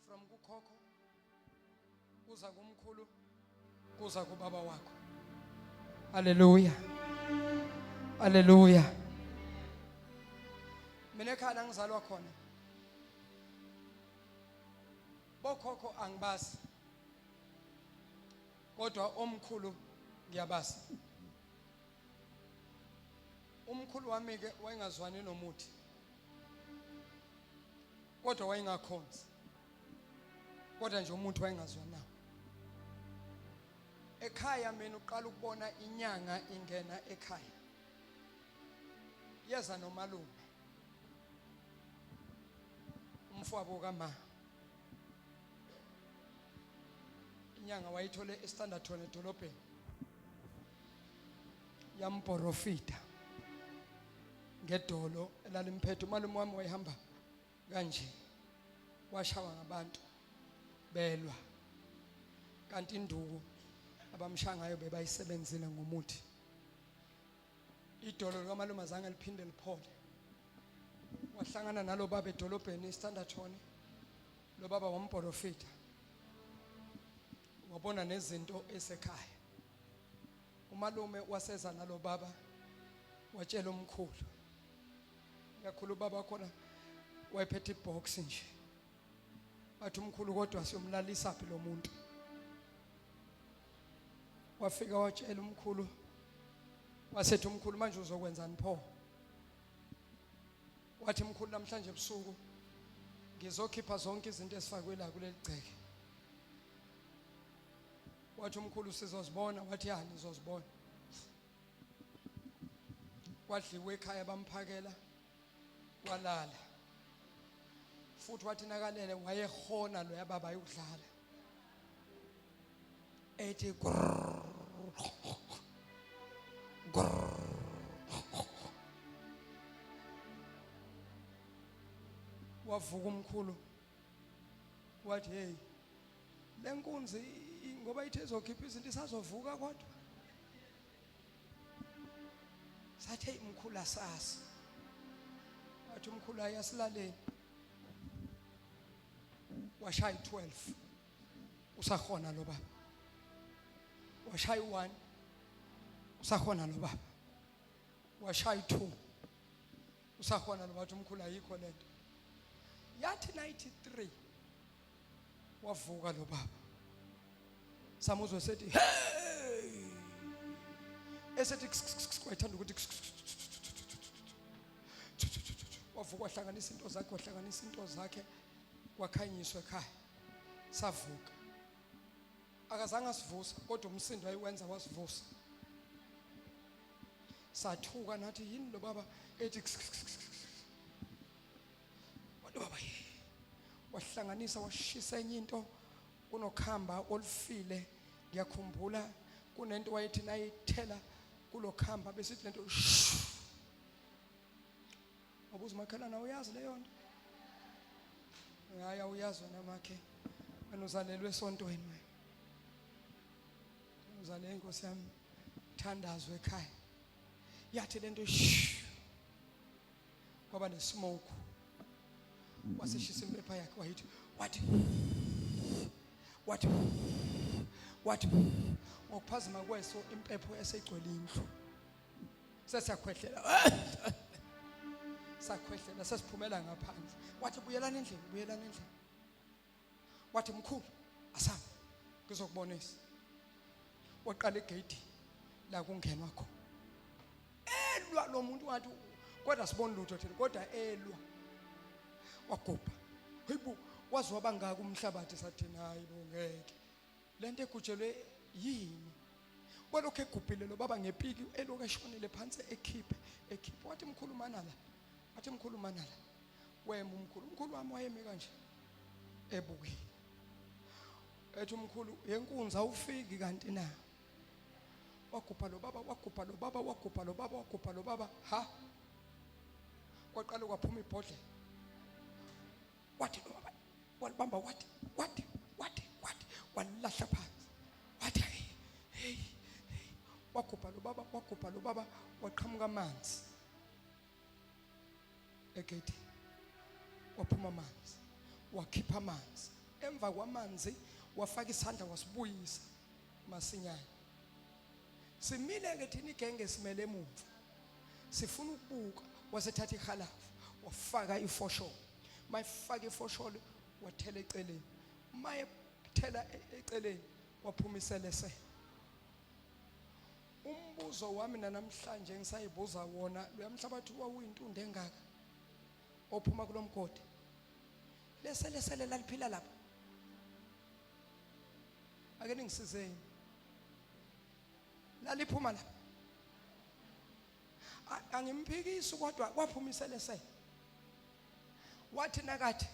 from kukhokho kuza kumkhulu kuza kubaba wakho. Hallelujah. Hallelujah. Mina ekhaya la ngizalwa khona. Bokhokho angibazi. Kodwa omkhulu ngiyabazi. Umkhulu wami ke wayengazwani nomuthi. Kodwa wayengakhonzi. Kodwa nje umuntu wayengazwani nawo. Ekhaya mina uqala ukubona inyanga ingena ekhaya. Yeza nomalume. Umfowabo kama. Inyanga wayithole eStandard edolobheni. Yamporofita. Ngedolo elalimphethe umalume wami wayehamba kanje. Washawa ngabantu belwa. Kanti induku abamshangayo bebayisebenzile ngomuthi. Idolo likamalume azange liphinde liphole. Wahlangana nalo baba edolobheni eStandard. Lo baba wamporofita. Wabona nezinto esekhaya. Umalume waseza nalo baba watshela umkhulu. Yakhulu baba khona wayephethe ibox nje. Bathi umkhulu kodwa siyomlalisa phi lo muntu. Wafika watshela umkhulu. Wasethi umkhulu manje uzokwenzani pho? Wathi umkhulu namhlanje ebusuku ngizokhipha zonke izinto esifakwe la kuleli gceke. Wathi umkhulu sizozibona, wathi ya nizozibona. Wadliwe ekhaya bamphakela walala. Futhi wathi nakalele wayehona lo yababa ayudlala. Ethi wavuka umkhulu. Wathi hey lenkunzi ngoba ithe ezokhipha izinto isazovuka kodwa. Sathi hey mkhulu asasi. Wathi umkhulu ayasilaleni. Washaya 12. Usakhona lo baba. Washaya 1. Usakhona lo baba. Washaya 2. Usakhona lo bathi umkhulu ayikho lento. Yathi 93 wavuka lo baba. Samuzwe sethi hey esethi kwayithanda ukuthi wavuka wahlanganisa into zakhe wakhanyiswa ekhaya savuka. Akazange asivusa kodwa umsindo ayiwenza wasivusa. Sathuka nathi yini lo baba ethi lo baba wahlanganisa washisa enye into kunokhamba olufile. Ngiyakhumbula kunento wayethi nayithela kulokhamba besithi lento wabuza makhelana uyazi leyo nto? Hayi uyazi wena makhe wena uzalelwe esontweni wena. Uzale inkosi yami thandazwe ekhaya. Yathi lento kwaba nesmoke. waseshisa impepha yakhe wayithi wathi ngokuphazima kweso impepho esegcwele indlu sesiyakhwehlela sakhwehlela sesiphumela ngaphandle wathi buyelana endlini wathi mkhulu asami ngizokubonisa waqala igate la kungenwa khona elwa lo muntu wathi kodwa sibone lutho thina kodwa elwa wagubha hayibo waziwa bangaka umhlabathi sathina hayi bo ngeke lento egujelwe yini kwalokho egubhile lo baba ngepiki eloku eshonile phansi ekhiphe wathi mkhulumana la wema umkhulu wami wayeme kanje ebukile ethi umkhulu yenkunzi awufiki kanti na wagubha lo baba ha kwaqala kwaphuma ibhodlela wathi lo baba walibamba wathi walahla phansi wathi hey wagubha lo baba waqhamuka amanzi egate waphuma amanzi wakhipha amanzi emva kwamanzi wafaka isandla wasibuyisa masinyane simile ke thina igenge simele emuva sifuna ukubuka wasethatha ihalafu wafaka ifosholo mayifaka ifosholo wathela eceleni mayethela eceleni waphuma iselese umbuzo wami namhlanje ngisayibuza wona luyamhlabathi wawuyintunde engaka ophuma kulomgodi leselesele laliphila lapha ake ningisizeni laliphuma lapha angimphikisi kodwa kwaphuma iselesele wathi nakathi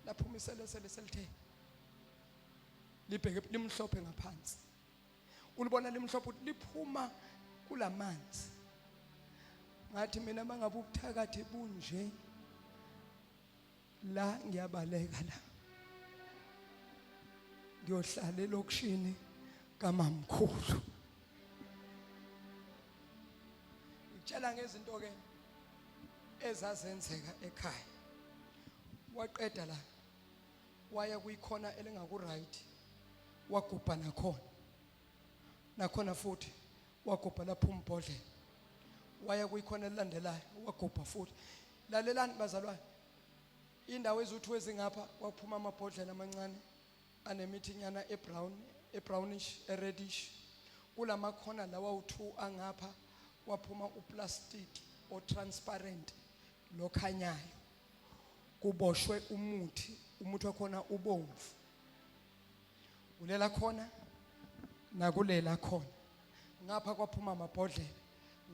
laphuma iselesele selithe libheke limhlophe ngaphansi ulibona limhlophe liphuma kulamanzi ngathi mina mangabe ubuthakathi bunje la ngiyabaleka la ngiyohlala elokishini kamamkhulu ngitshela ngezinto ke ezazenzeka ekhaya waqeda la waya kuyikhona elingaku right wagubha nakhona futhi wagubha lapha umbhodlela waya kuyikhona elilandelayo wagubha futhi lalelani bazalwane indawo ezithu ezingapha waphuma amabhodlela amancane anemithinyana ebrownish reddish kulamakhona lawa u2 angapha waphuma uplastic otransparent lokhanyayo kuboshwe umuthi wakhona ubomvu ulela khona nakulela khona ngapha kwaphuma amabhodlela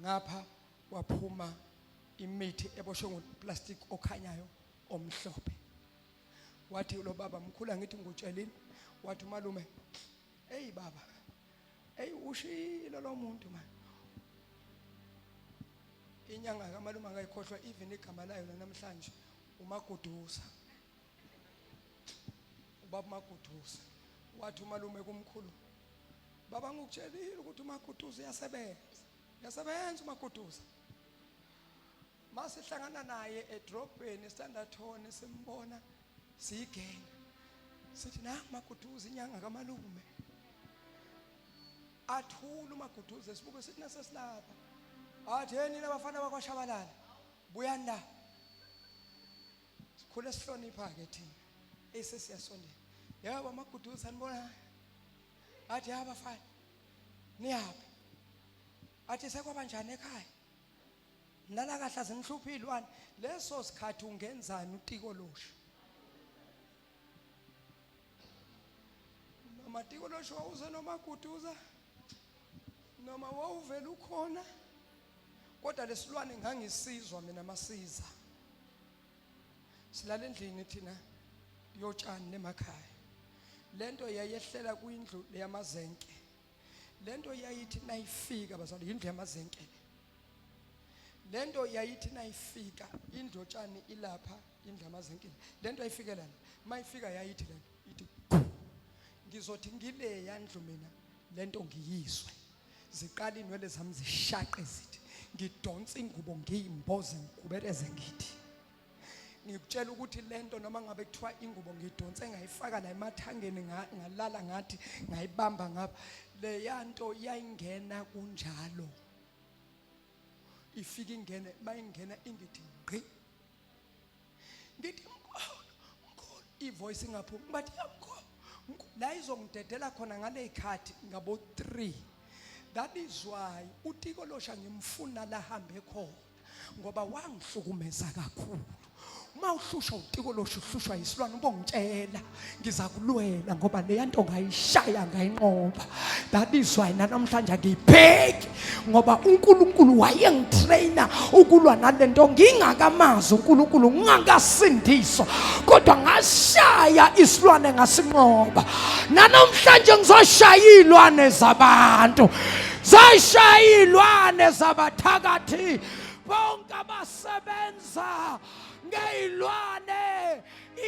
ngapha kwaphuma imithi eboshwe ngoplastic okhanyayo omhlophe wathi lo baba mkhulu ngithi ngutshelini wathi malume hey baba hey ushilo lo muntu man inyanga kamalume angayikhohlwa even igama layo namhlanje uMaguduza ubaba Maguduza wathi umalume kumkhulu baba ngikutshelile ukuthi uMaguduza uyasebenza uMaguduza masihlangana naye edrobheni Standerton simbona siyigenga sithi na Maguduza inyanga kamalume athula uMaguduza sibuke sithi nasesilapha athi yini nabafana bakwaShabalala buyani la sikhule sihlonipha ke thina esesiyasondela yaba Maguduza sanibona athi abafana niyaphi athi sekwaba njani ekhaya nala kahla zinhluphi ilwane leso sikhathi ungenzani utiko losho noma tiko losho wawuze noma Maguduza noma wawuvela ukhona kodwa lesilwane ngangisizwa mina masiza silala endlini thina yotshani nemakhaya lento yayehlela kwindlu leyamazenke lento yayithi nayifika bazali indlu yamazenke lento yayithi nayifika indlu yotshani ilapha indlu yamazenke lento ayifikela la mayifika yayithi lento ithi ngizothi ngile yandlu mina lento ngiyizwe ziqala inwele zami zishaqe zithi ngidonsa ingubo ngiyimboze ngikubereze ngithi ngikutshela ukuthi lento noma ngabe kuthiwa ingubo ngidonse ngayifaka la emathangeni ngalala ngathi ngayibamba ngapha, le yanto yayingena kunjalo, ifika ingene mayingena ingithi ngqi, ngithi mkhulu ivoice ingaphumi, bathi yamkhulu la izongidedela khona ngale ikhathi ngabo 3. That is why uTiko Losha ngimfuna la hambe khona, ngoba wangihlukumeza kakhulu. Mawuhlushwa uTiko Losha uhlushwa isilwane, ubongitshela ngizakulwela ngoba le yanto ngayishaya ngayinqoba. That is why namhlanje ngibheki ngoba uNkulunkulu wayengitraina ukulwa nalento ngingakamazi uNkulunkulu, ngingakasindiswa, kodwa ngashaya isilwane ngasinqoba. Namhlanje ngizoshaya ilwane zabantu, zashaya ilwane zabathakathi bonke abasebenza ngeyilwane,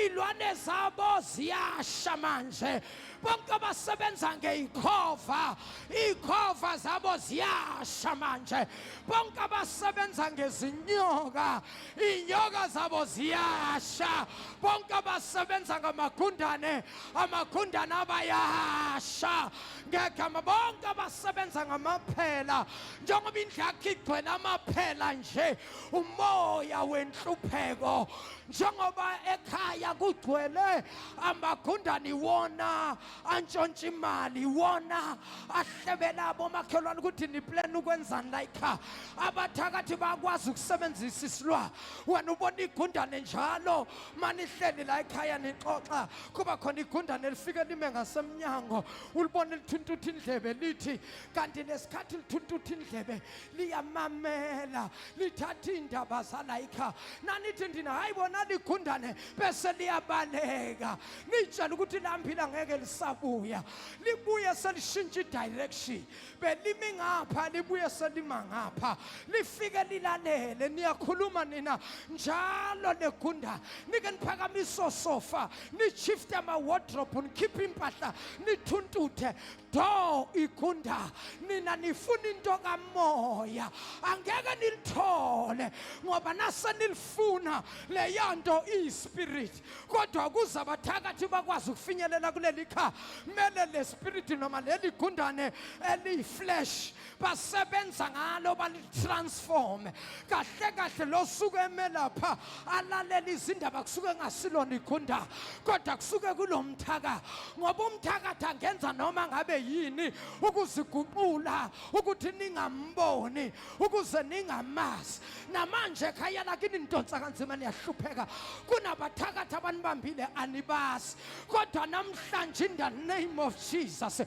ilwane zabo ziyasha manje. Bonke abasebenza ngeyikhova, ikhova zabo ziyasha manje. Bonke abasebenza ngezinyoka, inyoka zabo ziyasha. Bonke abasebenza ngamagundane, amagundane abayasha. Ngegama bonke abasebenza ngamaphela, njengoba indlu yakhe igcwele amaphela nje, umoya wenhlupheko, njengoba ekhaya kugcwele amagundane wona antshontsha imali, wona ahlebela bomakhelwane ukuthi niplan ukwenzani la ekhaya. Abathakathi bakwazi ukusebenzisa isilwa. Wena ubona igundane njalo manihleli la ekhaya nixoxa, kuba khona igundane lifike lime ngasemnyango, ulibone lithuntutha indlebe lithi, kanti lesikhathi lithuntutha indlebe liyamamela, lithatha indaba zala ekhaya. Nanithi ndina hayi bona ligundane bese liyabaleka, nitshela ukuthi lamphila ngeke lisabuya, libuye selishintsha direction, belimi ngapha libuye selima ngapha, lifike lilalele. Niyakhuluma nina njalo legunda, nike niphakamiso sofa, nishifte ama wardrobe, nikhiphe impahla, nithuntuthe do igunda. Nina nifuna into kamoya, angeke nilithole ngoba nase nilifuna le yanto ispirit, kodwa kuza abathakathi bakwazi ukufinyelela kuleli kha, mele le spirit noma leli gundane eliflesh basebenza ngalo, balitransform kahle kahle. Losuke emelapha alalela izindaba kusuke ngasilona igunda, kodwa kusuke kulomthaka, ngoba umthakathi angenza noma ngabe yini ukuziguqula ukuthi ningamboni, ukuze ningamazi. Namanje ekhaya lakini nidonsa kanzima, niyahlupheka, kunabathakathi abanibambile anibasi, kodwa namhlanje in the name of Jesus,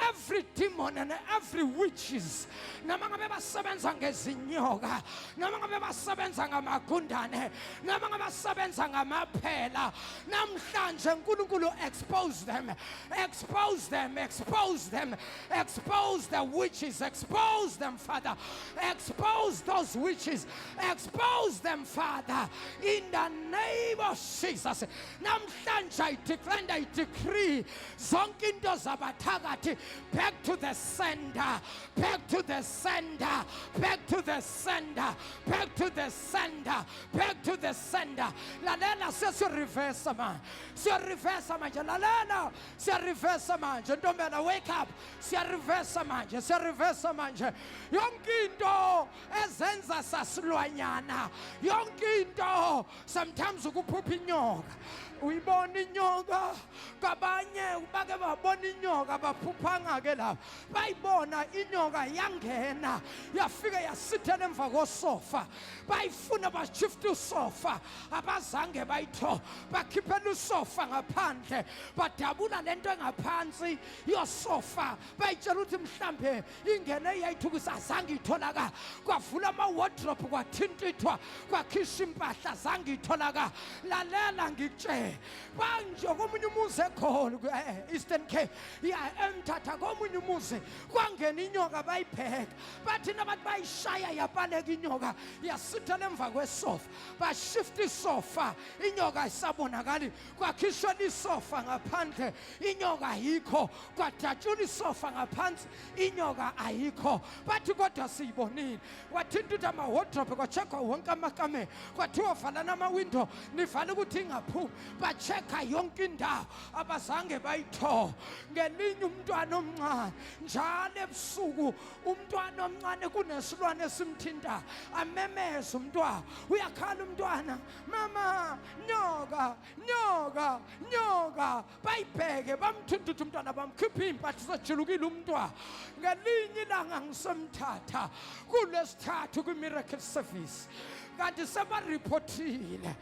every demon and every witches, noma ngabe basebenza ngezinyoka, noma ngabe basebenza ngamagundane, noma ngabe basebenza ngamaphela, namhlanje uNkulunkulu expose them, expose them, expose them, expose the witches, expose them, Father, expose those witches, expose them, Father, in the name of Jesus. Namhlanje I declare and I decree zonke into zabathakathi back to the sender, back to the sender, back to the sender, back to the sender, back to the sender. Lalela sesireverse manje, siyareverse manje, lalela siyareverse manje. Ntombela wake up, siyareverse manje, siyareverse manje. Yonke into ezenza sasilwanyana, yonke into, sometimes ukuphupha inyoka, uyibona inyoka, kabanye bake babona inyoka baphuphanga ke lapha, bayibona inyoka yangena yafika yasithela emva kosofa, bayifuna bashifta usofa, abazange bayitho, bakhiphela usofa ngaphandle, badabula lento engaphansi yosofa, bayitshela ukuthi mhlambe ingene yayithukisa, azange itholaka, kwavula ama wardrobe kwathintithwa, kwakhishwa impahla, azange itholaka. Lalela ngikutshela, manje komunye umuzi ekholo Eastern Cape, ya emthatha komunye umuzi kwangena inyoka, bayibheka, bathi nabantu bayishaya yabaleka inyoka, yasithela emva kwesofa, bashifta isofa, inyoka ayisabonakali, kwakhishwa isofa ngaphandle, inyoka ayikho, kwadatshula isofa ngaphansi, inyoka ayikho. Bathi kodwa siyibonile, wathinta amawardrobe kwachekwa wonke amakamera kwathiwa vala namawindo nivala ukuthi ingaphumi bacheka yonke indawo abazange bayithola. Ngelinye umntwana omncane njalo ebusuku umntwana omncane kunesilwane esimthinta amemeza umntwana uyakhala umntwana mama nyoka nyoka nyoka bayibheke bamthunthutha umntwana bamkhipha impahla sejulukile umntwana. Ngelinye ilanga ngisemthatha kulesithathu kwi-miracle service kanti sebaripotile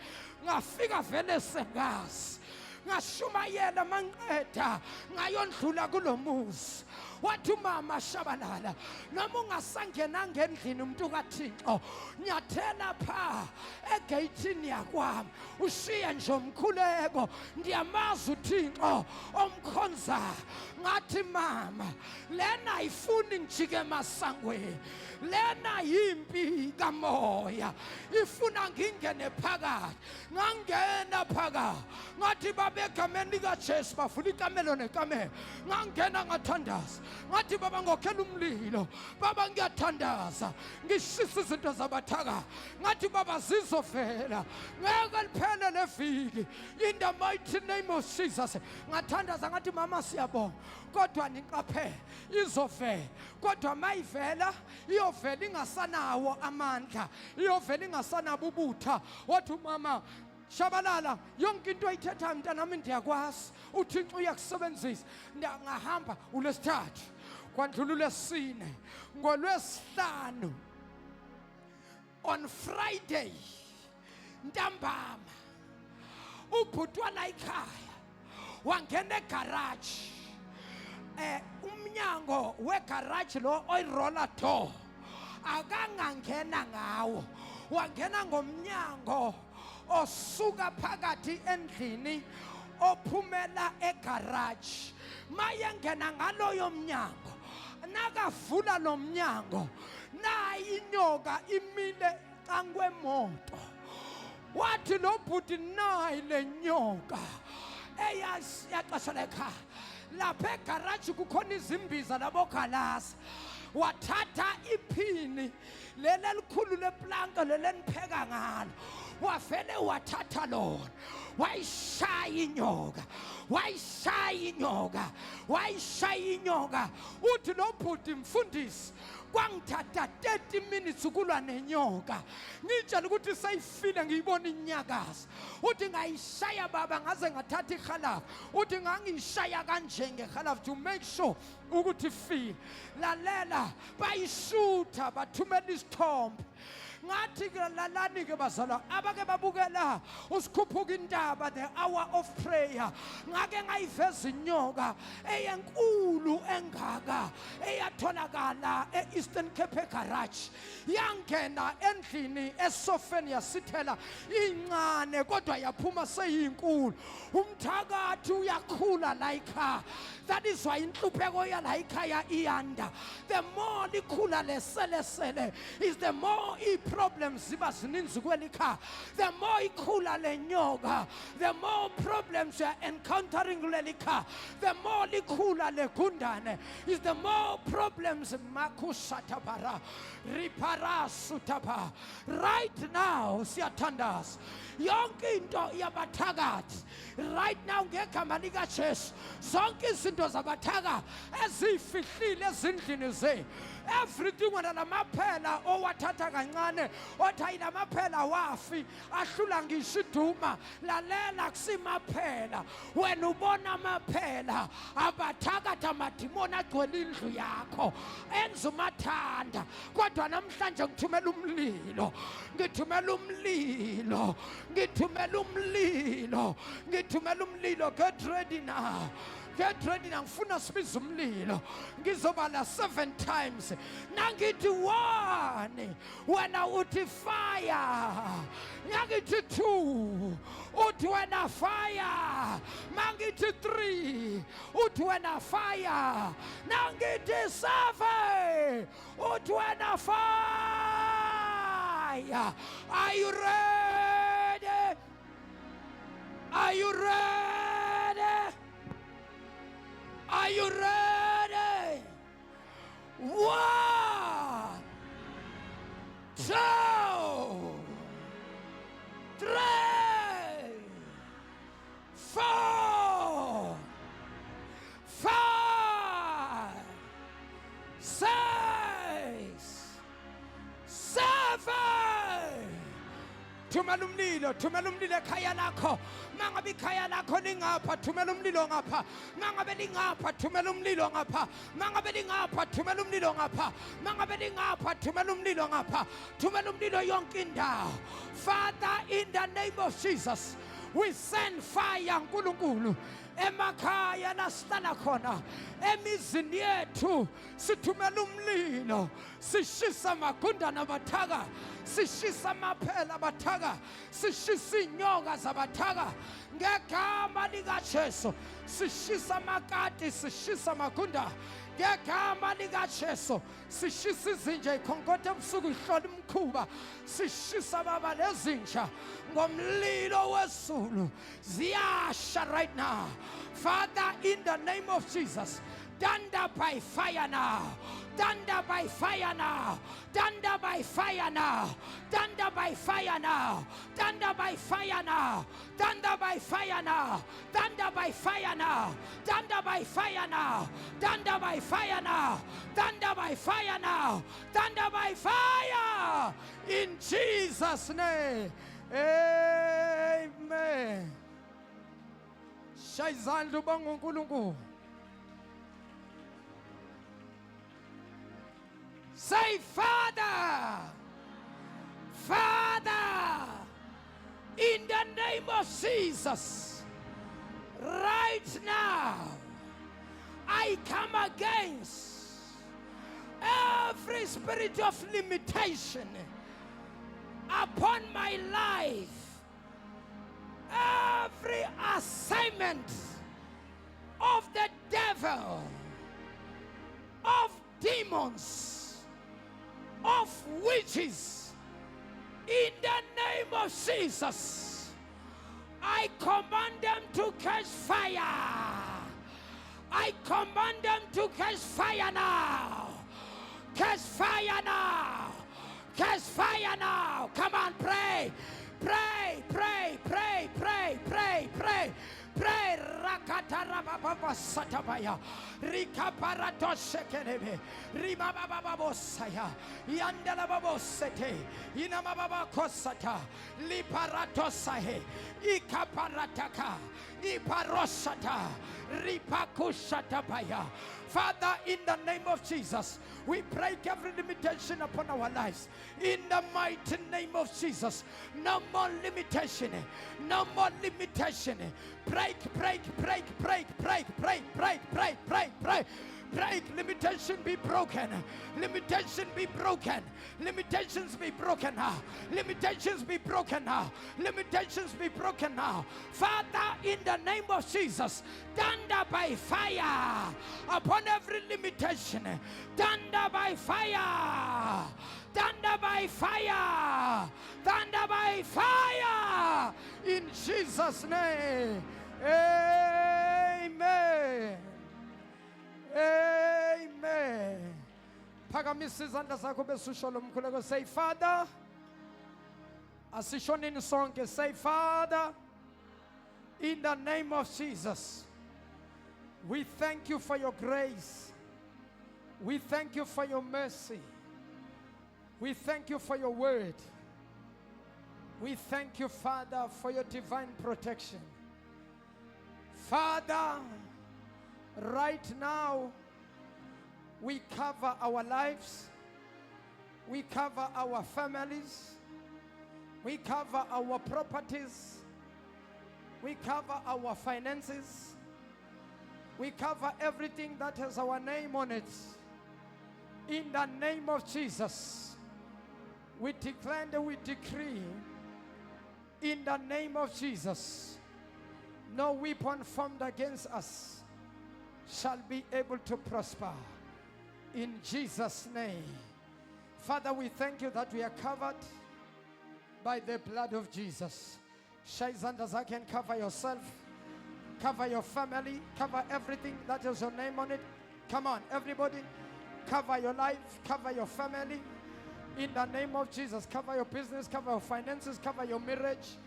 ngafika vele sengazi ngashumayela manqeda ngayondlula kulomuzi. Wathi umama Shabalala noma ungasangenanga endlini umuntu kaThixo nyathela pha egeyithini yakwami ushiye nje umkhuleko ndiyamazi uThixo omkhonza. Ngathi mama lena ayifuni ngijike emasangweni lena yimpi kamoya ifuna ngingene phakathi. Ngangena phakathi ngathi babegameni likaJesu bavula ikamelo nekamelo ngangena ngathandaza ngathi baba ngokhela umlilo baba ngiyathandaza ngishisa izinto zabathaka ngathi baba zizovela ngeke liphele leviki in the mighty name of Jesus. Ngathandaza ngathi mama siyabonga kodwa niqaphele izovela kodwa mayivela iyovela ingasanawo amandla iyovela ingasanabo ubutha. Wathi umama Shabalala yonke into ayithethayo mntanami ndiyakwazi uThixo uyakusebenzisa. Ngahamba ulesithathu kwandlula ulesine ngolwesihlanu on Friday ntambama ubhutwa la ekhaya wangena egarage umnyango wegarage lo oyiroller door akangangena ngawo wangena ngomnyango osuka phakathi endlini ophumela egarage. Mayengena ngaloyo mnyango nakavula lo mnyango nayi inyoka imile cangwemoto. Wathi lo bhuti nayi le nyoka eyasiyaqasha ekhaya lapha egarage kukhona izimbiza labokhalasa. Wathatha iphini lele likhulu leplanka lele nipheka ngalo wafele wathatha lona wayishaya inyoka wayishaya inyoka wayishaya inyoka. Uthi lo bhuti mfundisi kwangithatha 30 minutes ukulwa nenyoka ngitshela ukuthi sayifile ngiyibona inyakaza. Uthi ngayishaya baba ngaze ngathatha ihalafu uthi ngangishaya kanje ngehalafu to make sure ukuthi ifile. Lalela bayishutha bathumela isithombe. Ngathi ke lalani ke bazalwa abake babukela usikhuphuka indaba the hour of prayer ngake ngayiveza inyoka eyenkulu engaka eyatholakala eEastern Cape garage yangena endlini esofeni yasithela incane kodwa yaphuma seyinkulu umthakathi uyakhula la ekhaya. That is why inhlupheko yala ekhaya iyanda. The more likhula lesele is the more problems ziba zininzi kweli khaya. The more ikhula lenyoka the more problems you are encountering kuleli khaya. The more likhula legundane is the more problems makushatapara ripara sutapa. Right now siyathandaza yonke into yabathakathi right now ngegama likaJesu zonke izinto zabathaka ezifihlile ezindlini ze everything wena lamaphela owathatha kancane othi lamaphela wafi ahlula ngisho iduma. Lalela kusimaphela wena ubona amaphela abathakatha amadimoni agcwele indlu yakho enza umathanda. Kodwa namhlanje ngithumela umlilo ngithumela umlilo ngithumela umlilo ngithumela umlilo. Get ready now. Get ready now. Ngifuna sibize umlilo ngizobala 7 times. Nangithi 1 wena uthi fire. Nangithi 2 uthi wena fire. Nangithi 3 uthi wena fire. Nangithi 7 uthi wena fire. Are you ready? Are you ready? Are you ready? 1, 2, 3, 4, 5, 6, 7. Thumela umlilo ekhaya lakho. Mangabe ikhaya lakho lingapha, thumela umlilo ngapha. Mangabe lingapha, thumela umlilo ngapha. Mangabe lingapha, thumela umlilo ngapha. Mangabe lingapha, thumela umlilo ngapha. Thumela umlilo yonke indawo. Father, in the name of Jesus, we send fire, nkulunkulu, emakhaya lasihlala khona, emizini yethu sithumela umlilo, sishisa amagunda nabathaka, sishisa amaphela abathaka, sishisa inyoka zabathaka ngegama likaJesu, sishisa amakati, sishisa amagunda ngegama likaJesu, sishisa izinja ikhonkotha ebusuku ihlola imkhuba, sishisa baba lezinja ngomlilo wezulu ziyasha right now. Father, in the name of Jesus, thunder by fire now, thunder by fire now, thunder by fire now, thunder by fire now, thunder by fire now, thunder by fire now, thunder by fire now, thunder by fire now, thunder by fire now, thunder by fire now, thunder by fire, in Jesus' name. Amen. Shayizandla ubonga uNkulunkulu. Say, Father, Father, in the name of Jesus, right now, I come against every spirit of limitation upon my life, every assignment of the devil, of demons, of witches, in the name of Jesus, I command them to catch fire. I command them to catch fire now. Catch fire now. Catch fire now. Come on, pray. Pray, pray, pray, pray, pray, pray. Pray. Rakatarababa satabaya. Rikaparato shekelebe. Rimabababosaya. Yandalababosete. Inamababa kosata. Liparato sahe. Ikaparataka. Iparosata. Ripakushatabaya. Father, in the name of Jesus, we break every limitation upon our lives. In the mighty name of Jesus, no more limitation. No more limitation. Break, break, break, break, break, break, break, break, break, break. Break, limitation be broken. Limitation be broken. Limitations be broken now. Limitations be broken now. Limitations be broken now. Father, in the name of Jesus, thunder by fire upon every limitation. Thunder by fire. Thunder by fire. Thunder by fire. In Jesus' name. Amen. Amen. Phakamisa izandla zakho bese usho lo mkhuleko. Say, Father, asishoneni sonke. Say, Father, in the name of Jesus, we thank you for your grace. We thank you for your mercy. We thank you for your word. We thank you, Father, for your divine protection. Father, right now, we cover our lives, we cover our families, we cover our properties, we cover our finances, we cover everything that has our name on it. In the name of Jesus, we declare and we decree, in the name of Jesus, no weapon formed against us shall be able to prosper. In Jesus' name. Father, we thank you that we are covered by the blood of Jesus. Shaizanda can cover yourself, cover your family, cover everything that has your name on it. Come on, everybody. Cover your life, cover your family, In the name of Jesus, cover your business, cover your finances, cover your marriage,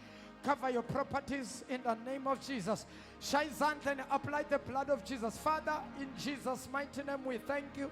cover your properties in the name of Jesus. Shaizant and apply the blood of Jesus. Father, in Jesus' mighty name, we thank you.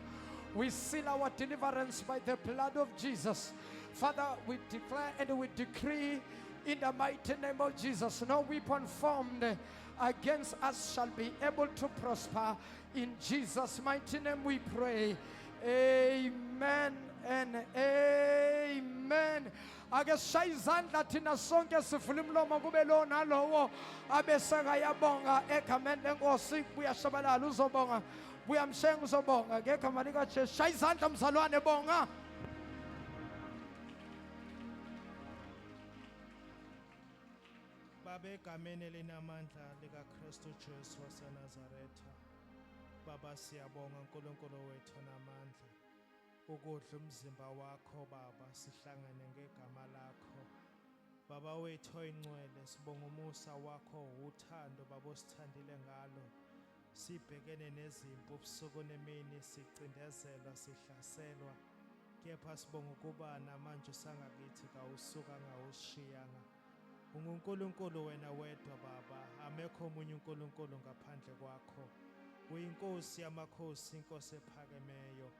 We seal our deliverance by the blood of Jesus. Father, we declare and we decree in the mighty name of Jesus, no weapon formed against us shall be able to prosper. In Jesus' mighty name we pray. Amen and amen. Ake sishaya izandla thina sonke sivula umlomo kube lo nalowo abeseka yabonga egameni lenkosi. Buyashabalala uzobonga, buyamshenga uzobonga ngegama likaJesu. Shaya izandla mzalwane, bonga. Baba, egameni elinamandla likaKristu Jesu waseNazaretha, Baba siyabonga uNkulunkulu wethu namandla ukudla umzimba wakho Baba, sihlangene ngegama lakho Baba wethu oyingcwele. Sibonga umusa wakho, uthando Baba osithandile ngalo. Sibhekene nezimpi ubusuku nemini, sicindezelwa, sihlaselwa, kepha sibonga ukuba namanje usangakithi kawusuka ngawushiyanga. UNkulunkulu wena wedwa Baba, amekho omunye uNkulunkulu ngaphandle kwakho. Uyinkosi yamakhosi, inkosi ephakemeyo.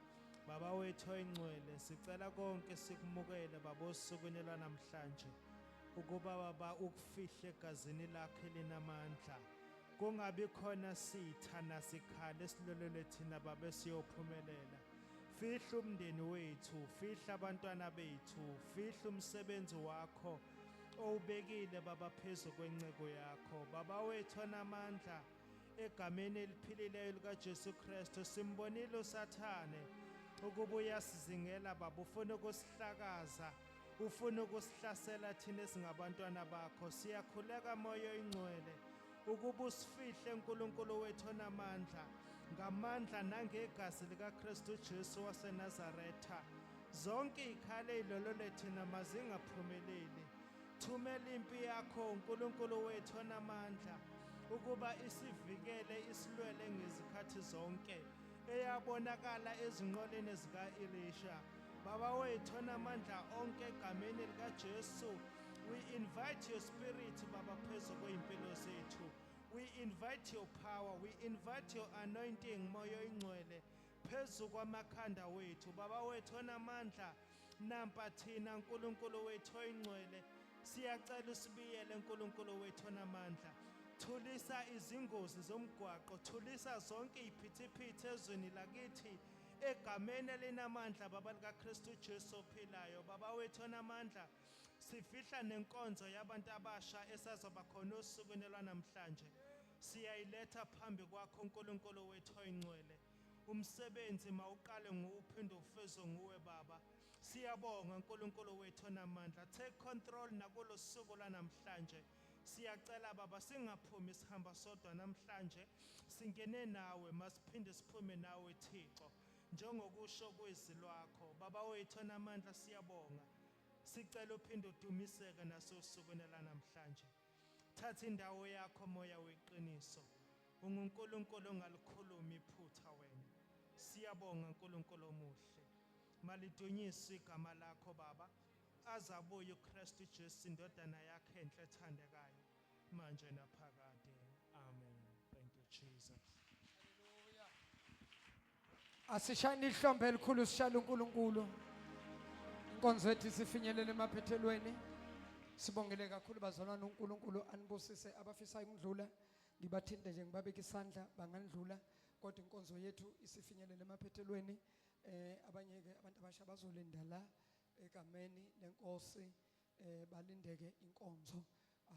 Baba wethu oyingcwele, sicela konke sikumukele Baba osukwini lwanamhlanje, ukuba Baba ukufihle egazini lakho elinamandla. Kungabi khona sitha nasikhala esilolele thina Baba esiyophumelela. Fihla umndeni wethu, fihla abantwana bethu, fihla umsebenzi wakho owubekile Baba phezu kwenceko yakho. Baba wethu onamandla, egameni eliphilileyo likaJesu Kristu, simbonile uSathane ukuba uyasizingela Baba, ufuna ukusihlakaza, ufuna ukusihlasela thina esingabantwana bakho. Siyakhuleka Moya Oyingcwele ukuba usifihle uNkulunkulu wethu onamandla, ngamandla nangegazi likaKristu Jesu waseNazaretha. Zonke ikhale ilolole thina mazingaphumeleli. Thumela impi yakho uNkulunkulu wethu onamandla ukuba isivikele, isilwele ngezikhathi zonke, eyabonakala ezinqoleni zika-Elisha. Baba wethu onamandla onke, egameni likaJesu, we invite your spirit Baba phezu kwey'mpilo zethu. We invite your power, we invite your anointing Moya Oyingcwele phezu kwamakhanda wethu. Baba wethu onamandla, nampa thina uNkulunkulu wethu oyingcwele, siyacela usibiyele uNkulunkulu wethu onamandla. Thulisa izingozi zomgwaqo, thulisa zonke iphithiphithi ezweni lakithi, egameni elinamandla Baba likaKristu Jesu ophilayo. Baba wethu onamandla, sifihla nenkonzo yabantu abasha esazoba khona osukwini lwanamhlanje. Siyayiletha phambi kwakho uNkulunkulu wethu oyingcwele. Umsebenzi mawuqale nguwuphinde ufezwe nguwe Baba. Siyabonga uNkulunkulu wethu onamandla. Take control nakulo suku lwanamhlanje. Siyacela Baba singaphumi sihamba sodwa namhlanje, singene nawe, masiphinde siphume nawe Thixo, njengokusho kwezwi lwakho. Baba wethu onamandla, siyabonga. Sicela uphinde udumiseke nasosukwini lanamhlanje. Thatha indawo yakho Moya weqiniso. UNkulunkulu ongalikhuluma iphutha wena. Siyabonga uNkulunkulu omuhle. Malidunyiswe igama lakho Baba. Azabuye uKristu Jesu indodana yakhe enhle ethandekayo, manje naphakade. Amen. Thank you Jesus. Asishayine ihlombe elikhulu, sishayele uNkulunkulu. Inkonzo yethu sifinyelele emaphethelweni. Sibongele kakhulu bazalwane, uNkulunkulu anibusise. Abafisayo ukudlula ngibathinte nje ngibabeke isandla, bangandlula, kodwa inkonzo yethu isifinyelele emaphethelweni. Abanye ke abantu abasha bazolinda la egameni lenkosi, balindeke inkonzo.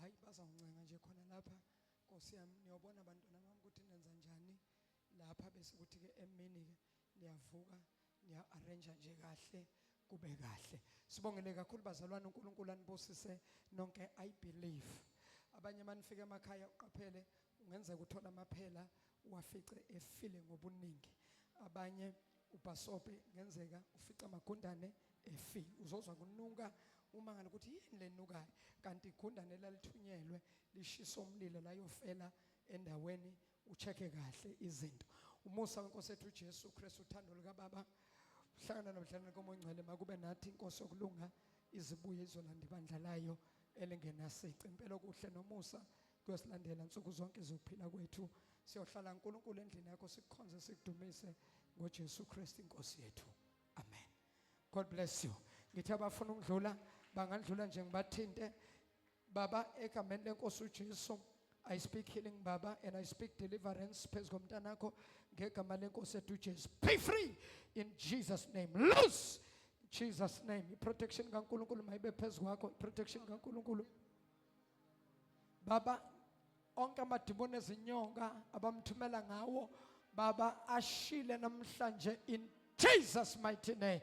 Hayi bazawuncenga nje khona lapha. Nkosi yami, niyobona abantwana bami ukuthi nenza njani lapha, bese kuthi ke emini ke niyavuka, niya arrange nje kahle, kube kahle. Sibongele kakhulu bazalwane, uNkulunkulu anibusise nonke. I believe abanye manifika emakhaya uqaphele, ungenzeka uthola amaphela uwafice efile ngobuningi. Abanye ubhasope ngenzeka ufica amagundane efile. Uzozwa kunuka uma ngale ukuthi yini lenukayo, kanti igundane lalithunyelwe lishisa umlilo layofela endaweni. Ucheke kahle izinto. Umusa weNkosi yethu uJesu Kristu, uthando likaBaba, hlangana nomhlangano komongcwele makube nathi inkosi yokulunga izibuye izolanda ibandla layo elingenasici. Impela okuhle nomusa kuyosilandela nsuku zonke zokuphila kwethu. Siyohlala uNkulunkulu endlini yakho sikukhonze sikudumise ngoJesu Kristu inkosi yethu. Amen. God bless you. Ngithi abafuna ukudlula bangandlula nje ngibathinte. Baba egameni lenkosi uJesu, I speak healing Baba and I speak deliverance phezu komntanakho ngegama lenkosi ethu uJesu. Be free in Jesus name. Loose in Jesus name. Protection kaNkulunkulu mayibe phezu kwakho. Protection kaNkulunkulu. Baba onke amadimoni ezinyonga abamthumela ngawo Baba ashile namhlanje in Jesus mighty name.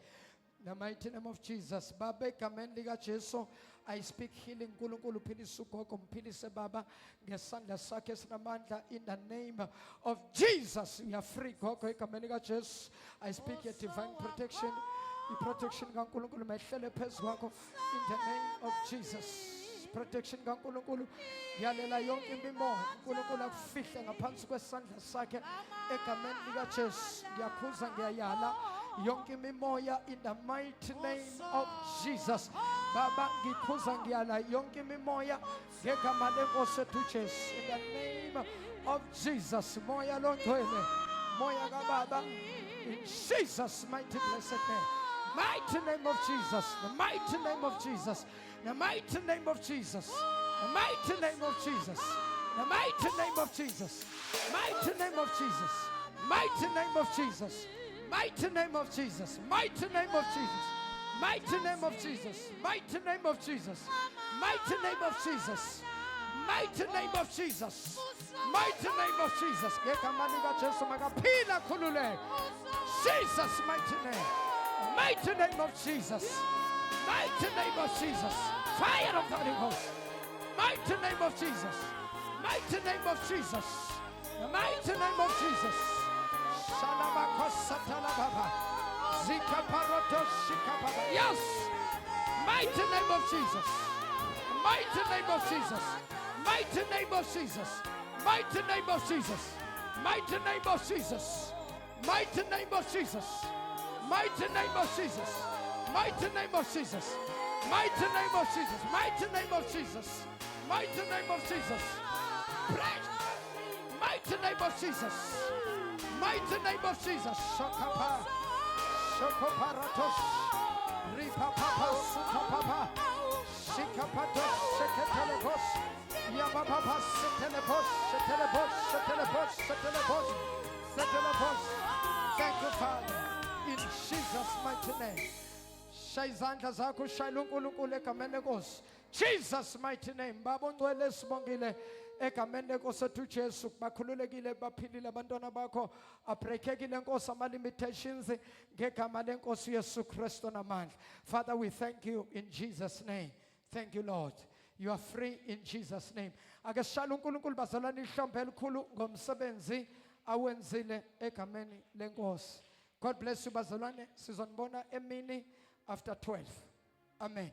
The mighty name of Jesus. Baba egameni lika Jesu I speak healing. Nkulunkulu philisa ugogo mphilise Baba ngesandla sakhe sinamandla in the name of Jesus. We are free gogo egameni lika Jesu. I speak a divine protection. The protection kaNkulunkulu mayihlele phezu kwakho in the name of Jesus. Protection kaNkulunkulu ngiyalela yonke imimoya uNkulunkulu akufihle ngaphansi kwesandla sakhe egameni lika Jesu. Ngiyakhuza ngiyayala yonke imimoya in the mighty name of Jesus. Baba ngikhuza ngiyala yonke imimoya ngegama lenkosi ethu Jesu in the name of Jesus. Moya longcwele moya kaBaba in Jesus mighty blessed name. Mighty name of Jesus. The mighty name of Jesus. The mighty name of Jesus. The mighty name of Jesus. The mighty name of Jesus. Mighty name of Jesus. Mighty name of Jesus. Mighty name of Jesus. Mighty name of Jesus. Mighty name of Jesus. Mighty name of Jesus. Mighty name of Jesus. Mighty name of Jesus. Mighty name of Jesus. Ngegamani kaJesu makaphila khulule. Jesus mighty name. Mighty name of Jesus. Mighty name of Jesus. Fire of the Holy Ghost. Mighty name of Jesus. Mighty name of Jesus. The mighty name of Jesus. Yes. Mighty name of Jesus. Mighty name of Jesus. Mighty name of Jesus. Mighty name of Jesus. Mighty name of Jesus. Mighty name of Jesus. Mighty name of Jesus. Mighty name of Jesus. Mighty name of Jesus. Mighty name of Jesus. Mighty name of Jesus. Praise. Mighty name of Jesus. Mighty name of Jesus. Shokapa. Shokoparatos. Ripapapa sutapapa. Shikapatos. Sheketelebos. Yabapapa setelebos. Setelebos. Setelebos. Setelebos. Setelebos. Thank you, Father. In Jesus' mighty name. Shayizandla zakho shayila uNkulunkulu egameni lenkosi. Jesus mighty name. Baba ongcwele sibongile egameni lenkosi ethu Jesu bakhululekile baphilile abantwana bakho abreakekile Nkosi ama limitations ngegama lenkosi Yesu Kristu namandla. Father, we thank you in Jesus name. Thank you Lord. You are free in Jesus name. Ake sishayile uNkulunkulu bazalwane ihlombe elikhulu ngomsebenzi awenzile egameni lenkosi. God bless you bazalwane. Sizonibona emini after 12. Amen.